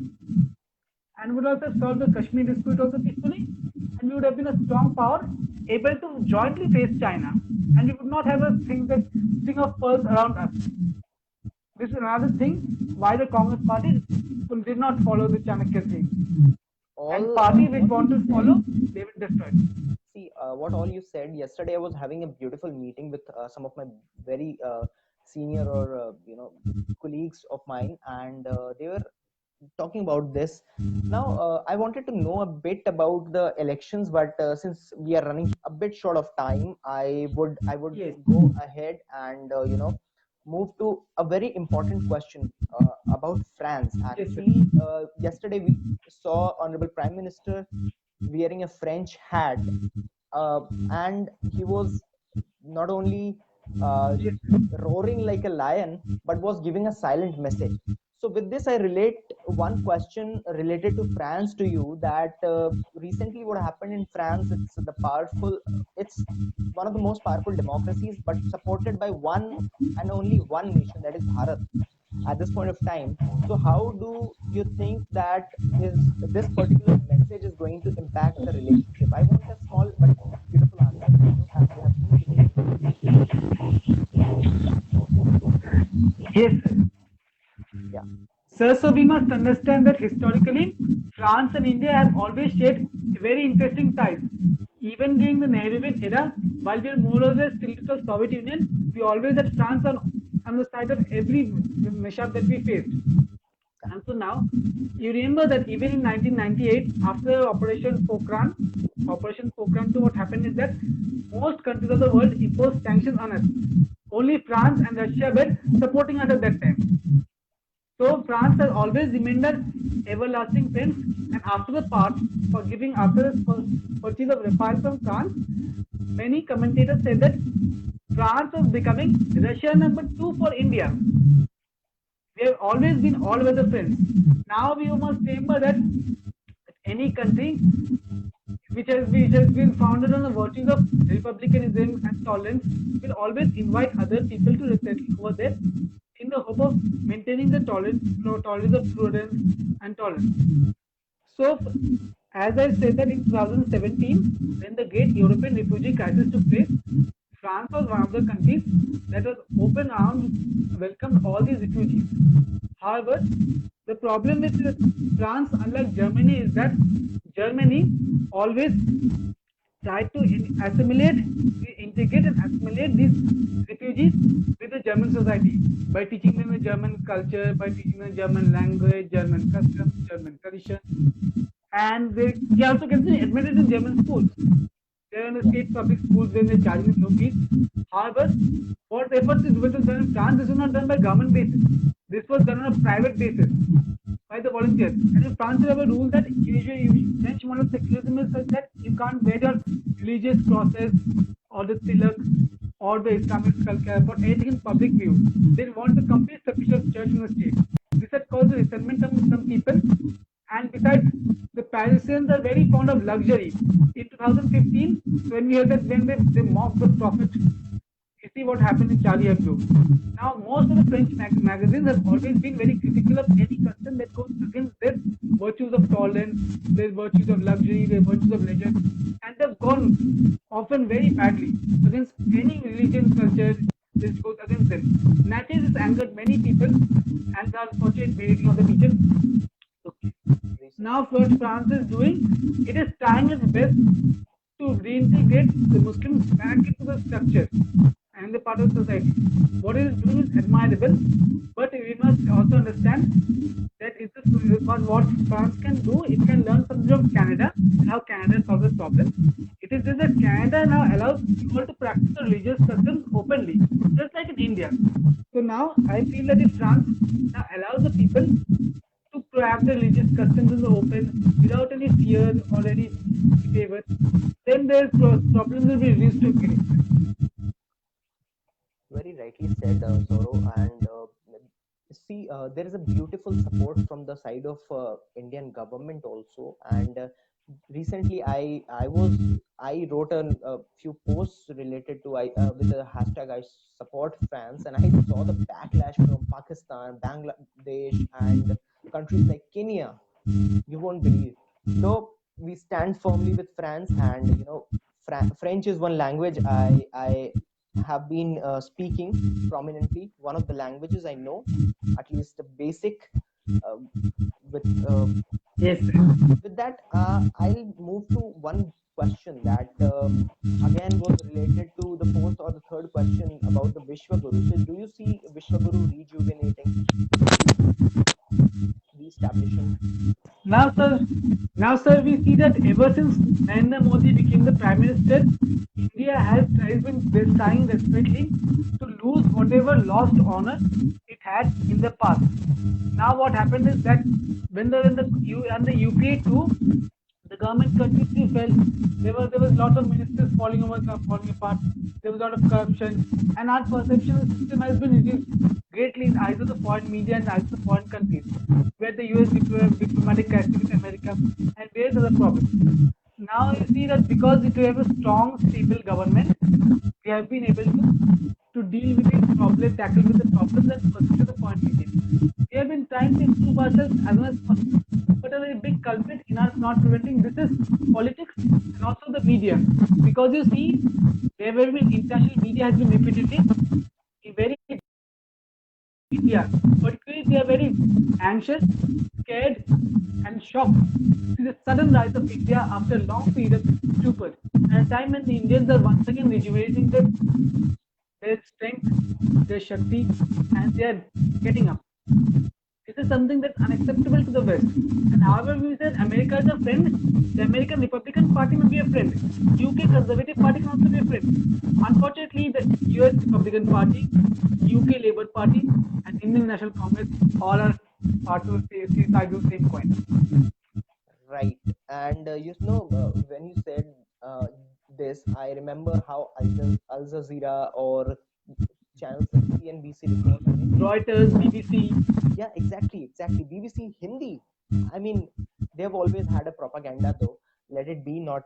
And would also solve the Kashmir dispute also peacefully, and we would have been a strong power able to jointly face China, and we would not have a string of pearls around us. This is another thing why the Congress party did not follow the Chanakya thing. And
All
party which
what
want
you
to
said.
follow, they will destroy.
See, what all you said yesterday. I was having a beautiful meeting with some of my very senior or colleagues of mine, and they were talking about this. Now, I wanted to know a bit about the elections, but since we are running a bit short of time, I would
Yes,
go ahead and move to a very important question about France.
yes, sir.
Actually, yesterday we saw Honorable Prime Minister wearing a French hat, and he was not only uh,
Yes,
roaring like a lion but was giving a silent message. So with this I relate one question related to France to you, that recently what happened in France, it's one of the most powerful democracies but supported by one and only one nation, that is Bharat at this point of time. So how do you think that is this particular message is going to impact the relationship? I want a small but beautiful answer from you as you have been to those places.
yes, sir.
Yeah.
Sir, so we must understand that historically, France and India have always shared very interesting ties. Even during the Nehruvian era, while we were more or less still to the Soviet Union, we always had France on the side of every mishap that we faced. And so now, you remember that even in 1998, after Operation Pokhran 2, what happened is that most countries of the world imposed sanctions on us. Only France and Russia were supporting us at that time. So France has always remained an everlasting friend, and after the part after the purchase of Rafale from France, many commentators said that France was becoming Russia number two for India. We have always been all weather friends. Now we must remember that any country which has been founded on the virtues of republicanism and tolerance will always invite other people to resettle over there in the hope of maintaining the tolerance of prudence and tolerance. So, as I said that in 2017, when the great European refugee crisis took place, France was one of the countries that was open arms welcomed all these refugees. However, the problem with France, unlike Germany, is that Germany always tried to integrate and assimilate these refugees with the German society by teaching them the German culture, by teaching them German language, German customs, German tradition, and he also gets them admitted in German schools. They're in the state public schools when they're charging no fees. However, what efforts is which was done in France, this was not done by government basis. This was done on a private basis by the volunteers. And in France, you have a rule that usually French model secularism is such that you can't wear your religious crosses or the tilak or the Islamic skull cap or anything in public view. They want the complete separation of church from the state. This had caused resentment among some people. And besides, the Parisians are very fond of luxury. In 2015, when we heard that when they mocked the prophet, you see what happened in Charlie Hebdo. Now, most of the French magazines have always been very critical of any concern that goes against their virtues of tolerance, their virtues of luxury, their virtues of leisure, and they've gone often very badly against any religion, culture. This goes against them. Naturally, this angered many people, and the unfortunate behavior of the teachers. Now, what France is doing, it is trying its best to reintegrate the Muslims back into the structure and the part of society. What it is doing is admirable, but we must also understand that what France can do, it can learn something from Canada and how Canada solves this problem. It is just that Canada now allows people to practice the religious customs openly, just like in India. So now I feel that if France now allows the people to have the religious customs in the open without any fear or any favor, then their problems will be reduced to a great extent.
Very rightly said, Saurav. And see, there is a beautiful support from the side of Indian government also. And recently, I wrote a few posts related to I with the hashtag I support France, and I saw the backlash from Pakistan, Bangladesh, and countries like Kenya. You won't believe. Though we stand firmly with France, and French is one language I have been speaking prominently. One of the languages I know, at least the basic. Uh, with
Yes, sir.
with that, I'll move to one question that again was related to the fourth or the third question about the Vishwaguru. So, do you see Vishwaguru rejuvenating, reestablishing?
Now, sir, we see that ever since Narendra Modi became the Prime Minister, India has been trying desperately to lose whatever lost honor it had in the past. Now, what happened is that when the UPA too, the government continuously fell. There was lots of ministers falling apart. There was a lot of corruption, and our perception of the system has been reduced greatly in either the foreign media and either the foreign countries, where the US diplomatic crisis with America, and where there's a problem. Now you see that because we have a strong, stable government, we have been able to deal with these problems, tackle with the problems, and pursue the foreign media. We have been trying to improve ourselves as much as possible. But a very big culprit in us not preventing this is politics and also the media. Because you see, wherever international media has been repeatedly very India, particularly they are very anxious, scared, and shocked to see the sudden rise of India after a long period of stupor. And a time when the Indians are once again rejuvenating their strength, their Shakti, and they are getting up. This is something that's unacceptable to the West. And however we said America is a friend, the American Republican Party may be a friend. UK Conservative Party can also be a friend. Unfortunately, the US Republican Party, UK Labour Party, and Indian National Congress all are parts of the same side of the same coin.
Right. And when you said this, I remember how Al Jazeera or channels like CNBC report on India.
Reuters, BBC.
Yeah, exactly. BBC Hindi. I mean, they've always had a propaganda, though. Let it be not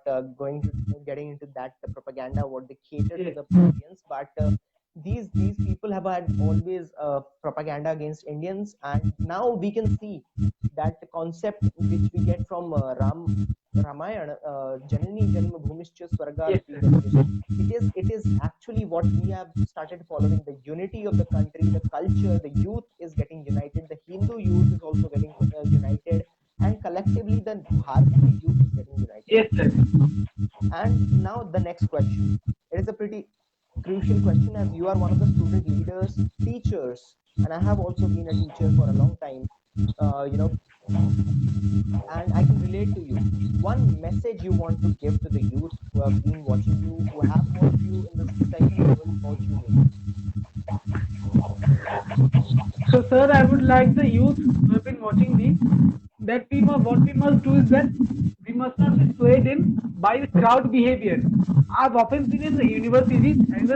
getting into that propaganda what they cater to
Yes.
the audience, but these people have had always propaganda against Indians, and now we can see that concept which we get from Ramayana, Janani Janma Bhumischa Swargat
Yes, sir.
Veerasya. It is actually what we have started following, the unity of the country, the culture, the youth is getting united, the Hindu youth is also getting united, and collectively the Bharatiya youth is getting united.
Yes, sir.
And now the next question. It is a pretty crucial question as you are one of the student leaders, teachers, and I have also been a teacher for a long time. Uh, you know, and I can relate to you. One message you want to give to the youth who have been watching you, who have watched you in the session and will watch you later.
So, sir, I would like the youth who have been watching me that what we must do is that we must not be swayed in by the crowd behavior. I've often seen in the universities and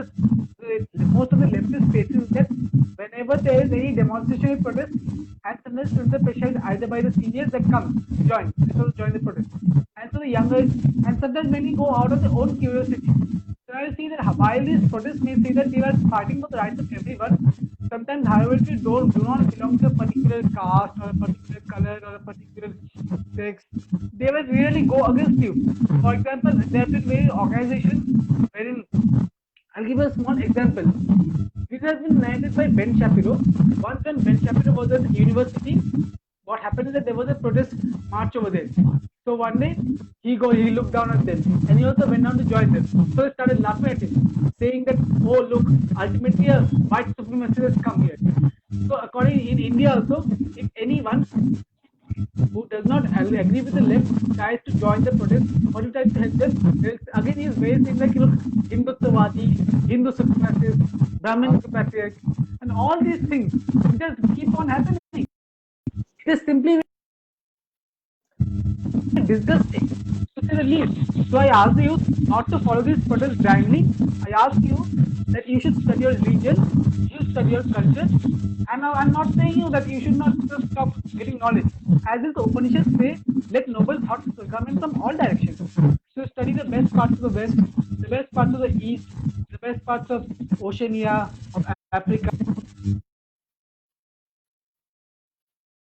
most of the leftist spaces that whenever there is any demonstration or protest, and sometimes students are pressured either by the seniors that come join the protest, and so the younger, and sometimes many go out of their own curiosity. So I see that while these protests may say that they are fighting for the rights of everyone, sometimes, however, if you do not belong to a particular caste or a particular color or a particular sex, they will really go against you. For example, there have been many organizations wherein I'll give a small example. This has been narrated by Ben Shapiro. Once when Ben Shapiro was at the university, what happened is that there was a protest march over there. So one day he looked down at them and he also went down to join them. So they started laughing at him, saying that, oh look, ultimately a white supremacist has come here. So according in India also, if anyone who does not agree with the left tries to join the protest or who tries to help them, again he is very saying like, look, Hindutvadi, Hindu supremacist, Brahmin supremacist, and all these things just keep on happening. It is simply disgusting, to say the least. So I ask the youth not to follow these protests blindly. I ask you that you should study your religion, you should study your culture, and I'm not saying you that you should not stop getting knowledge. As is the Upanishads say, let noble thoughts come in from all directions. So study the best parts of the West, the best parts of the East, the best parts of Oceania, of Africa.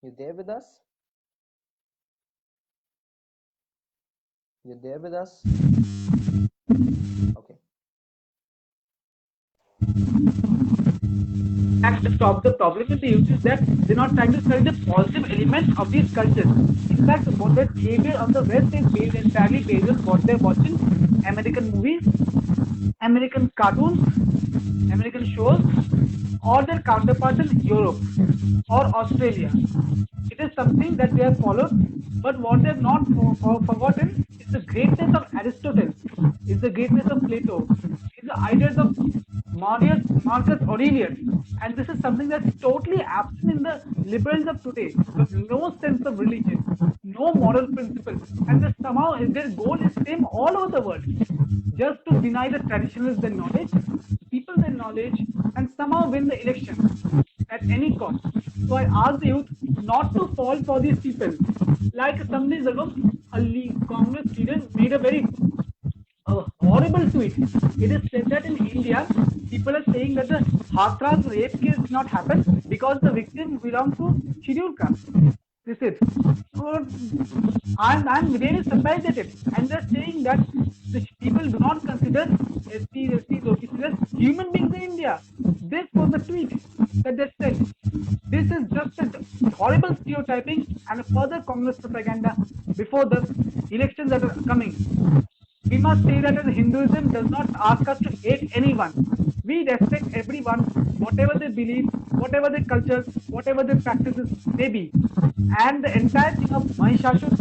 You there with us? You there with us? Okay.
And the problem with the youth is that they're not trying to study the positive elements of these cultures. In fact, what the behavior of the West is based entirely based on what they're watching, American movies, American cartoons, American shows, or their counterparts in Europe or Australia. It is something that they have followed, but what they have not forgotten is the greatness of Aristotle, is the greatness of Plato, is the ideas of Marcus Aurelius. And this is something that's totally absent in the liberals of today. There's no sense of religion, no moral principle, and this somehow their goal is same all over the world, just to deny the traditionalists their knowledge, people their knowledge, and somehow win the election at any cost. So I ask the youth not to fall for these people. Like some days ago, Congress leader made a very horrible tweet. It is said that in India, people are saying that the Hathras rape case did not happen because the victim belonged to scheduled caste. This is. So I'm really surprised at it. And they're saying that the people do not consider STs, STs, OBCs as human beings in India. This was the tweet that they said. This is just a horrible stereotyping and a further Congress propaganda before the elections that are coming. We must say that as Hinduism does not ask us to hate anyone. We respect everyone, whatever they believe, whatever their culture, whatever their practices may be. And the entire thing of Mahishashur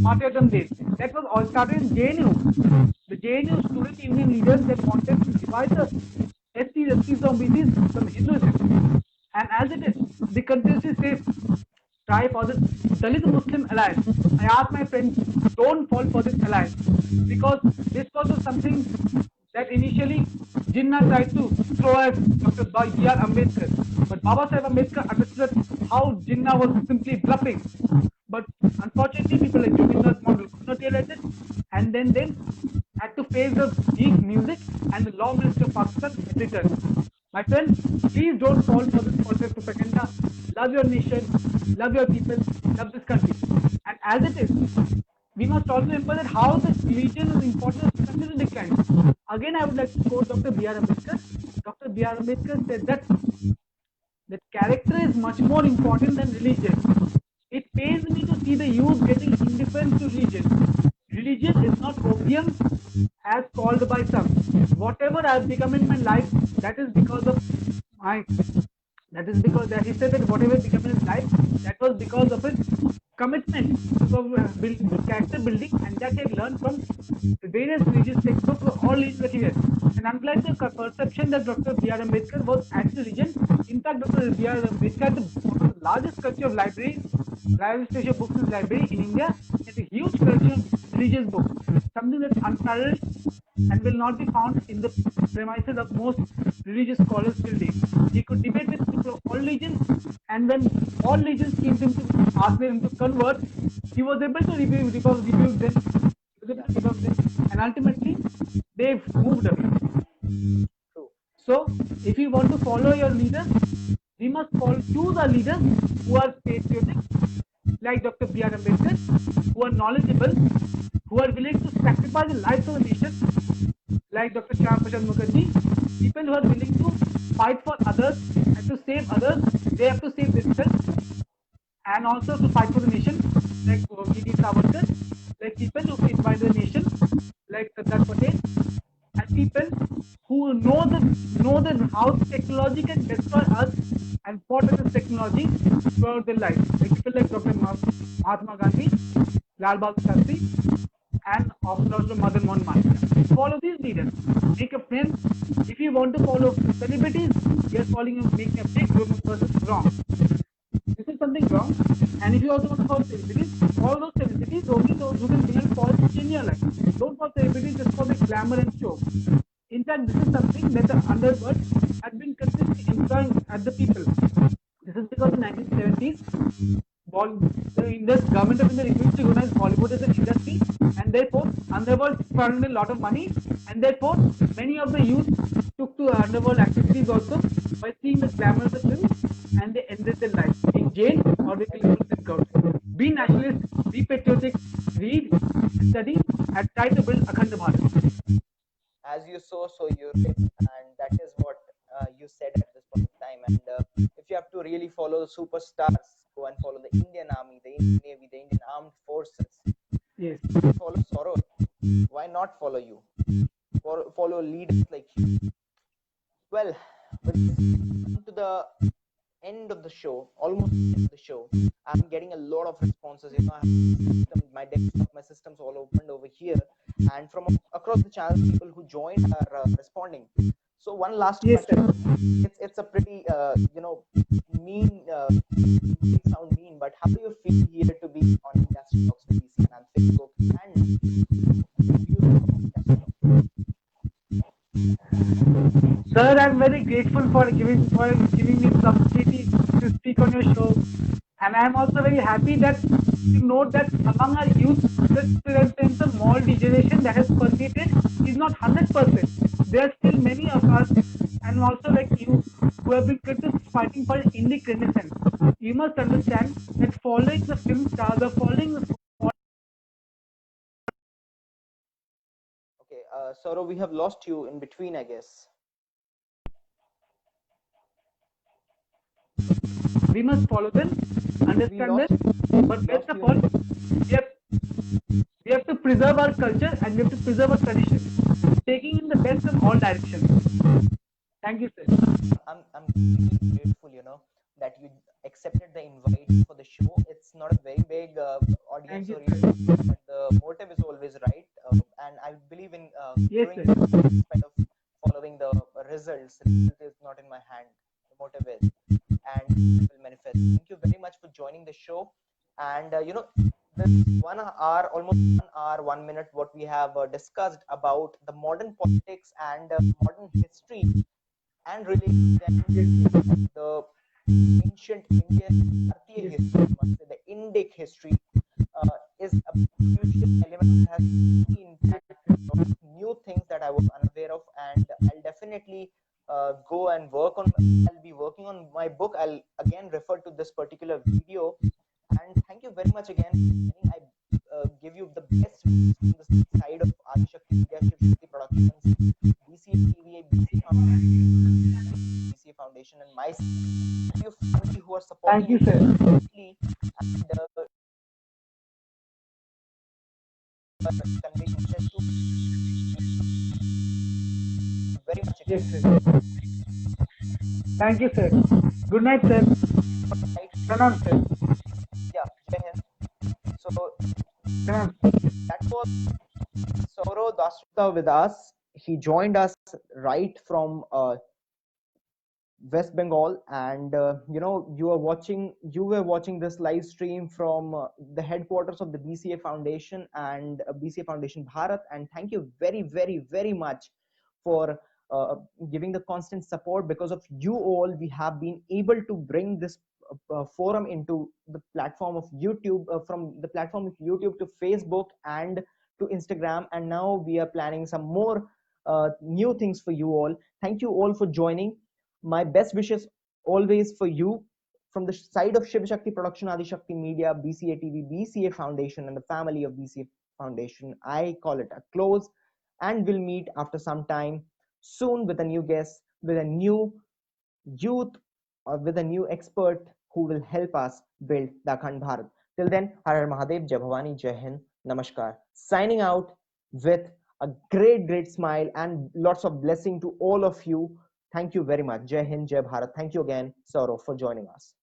Martyrdom Day, that was all started in JNU. The JNU student union leaders that wanted to divide the STs, STs, and BCs from Hinduism. And as it is, the continuously says try for the Dalit Muslim alliance. I asked my friends, don't fall for this alliance because this was something that initially Jinnah tried to throw at Dr. B.R. Ambedkar. But Baba Sahib Ambedkar understood how Jinnah was simply bluffing. But unfortunately, people like Jubin's model could not realize it, and then they had to face the weak music and the law minister of Pakistan had returned. My friends, please don't fall for this false propaganda. Love your nation, love your people, love this country. And as it is, we must also remember that how the religion is important of the country is declining. Again, I would like to quote Dr. B.R. Ambedkar. Dr. B.R. Ambedkar said that character is much more important than religion. It pains me to see the youth getting indifferent to religion. Religion is not opium as called by some. Whatever I have become in my life, that is because of my that is because that he said that whatever became in his life, that was because of his commitment to character building, and that he had learned from the various religious textbooks of all religions that he read. And unlike the perception that Dr. B.R. Ambedkar was anti-religion, in fact, Dr. B.R. Ambedkar had one of the largest collection of libraries, private station books in his library in India. It's a huge collection of religious books, something that's unparalleled and will not be found in the premises of most religious scholars till date. He could debate with people of all religions, and when all religions came to him to ask him to convert, he was able to rebuke them, and ultimately they moved away.
True.
So, if you want to follow your leaders, we must choose our leaders who are patriotic, like Dr. B.R. Ambedkar, who are knowledgeable, who are willing to sacrifice the lives of the nation, like Dr. Shyam Prasad Mukherjee, people who are willing to fight for others and to save others, they have to save themselves, and also to fight for the nation, like V.D. Savarkar, like people who invite the nation, like Sardar Patel, and people who know how technology can destroy us and fought against technology throughout their life. Like people like Dr. Mahatma Gandhi, Lal Bahadur Shastri, and also Madan Mohan Malviya. Follow these leaders. Make a friend. If you want to follow celebrities, you're making a big group of persons wrong. This is something wrong. And if you also want to follow celebrities, follow those celebrities, only those who can bring a positive change in your life. Don't follow celebrities just for the glamour and show. In fact, this is something that the underworld has been consistently employing at the people. This is because in the 1970s, the government of India refused to recognize Bollywood as an industry, and therefore underworld spent a lot of money, and therefore many of the youth took to underworld activities also by seeing the glamour of the film, and they ended their life in jail or they killed themselves. Be nationalist, be patriotic, read, study, and try to build Akhand Bharat.
As you sow, so you reap, and that is what if you have to really follow the superstars, go and follow the Indian Army, the Indian Navy, the Indian Armed Forces.
Yes.
Follow Saurav. Why not follow you? Follow leaders like you. Well, to the end of the show, almost the end of the show, I'm getting a lot of responses. You know, I have my desktop, my system's all opened over here, and from across the channel, people who joined are responding. So one last question. It's a pretty mean, it sound mean, but how do you feel here to be on Industry Talks with DC and Facebook and
Sir, I'm very grateful for giving me the opportunity to speak on your show, and I'm also very happy that you note that among our youth, the moral degeneration that has permeated is not 100%. There are still many of us, and also like you, who have been fighting for Indic renaissance. You must understand that following the film stars or following the
Okay, Saurav, we have lost you in between, I guess.
we must follow them, understand them, but best of all, we have to preserve our culture and we have to preserve our tradition, taking in the best from all directions. Thank you, sir.
I'm really grateful, you know, that you accepted the invite for the show. It's not a very big audience or but the motive is always right, and I believe in
Yes,
doing
sir.
this instead of following the results. The result is not in my hand. The motive is, and it will manifest. Thank you very much for joining the show. And you know, this 1 hour, almost 1 hour, 1 minute, what we have discussed about the modern politics and modern history, and relating them to the ancient Indian Bharatiya history, the Indic history, is a crucial element that has really impacted a lot of new things that I was unaware of, and I'll definitely go and work on. I'll be working on my book. I'll again refer to this particular video, and thank you very much again. I give you the best from the side of Adishakti Media, Shiv Shakti Productions, BCA TV, BCA Foundation, and my family who are supporting
Thank you, sir.
completely, and convey message to very much again.
Yes, sir. Thank you, sir. Good night, sir.
Right.
Pranam, sir.
Yeah, Jai Hind. So
Pranam.
that was Saurav Dasgupta with us. He joined us right from West Bengal, and you know, you were watching this live stream from the headquarters of the BCA Foundation and BCA Foundation Bharat. And thank you very, very, very much for giving the constant support. Because of you all, we have been able to bring this forum into the platform of YouTube, from the platform of YouTube to Facebook and to Instagram, and now we are planning some more new things for you all. Thank you all for joining. My best wishes always for you from the side of Shiv Shakti Production, Adi Shakti Media, BCA TV, BCA Foundation, and the family of BCA Foundation. I call it a close, and we'll meet after some time soon with a new guest, with a new youth, or with a new expert who will help us build the Akhand Bharat. Till then, Har Har Mahadev, Jai Bhavani, Jai Hind, Namaskar. Signing out with a great, great smile and lots of blessing to all of you. Thank you very much. Jai Hind, Jai Bharat. Thank you again, Saurav, for joining us.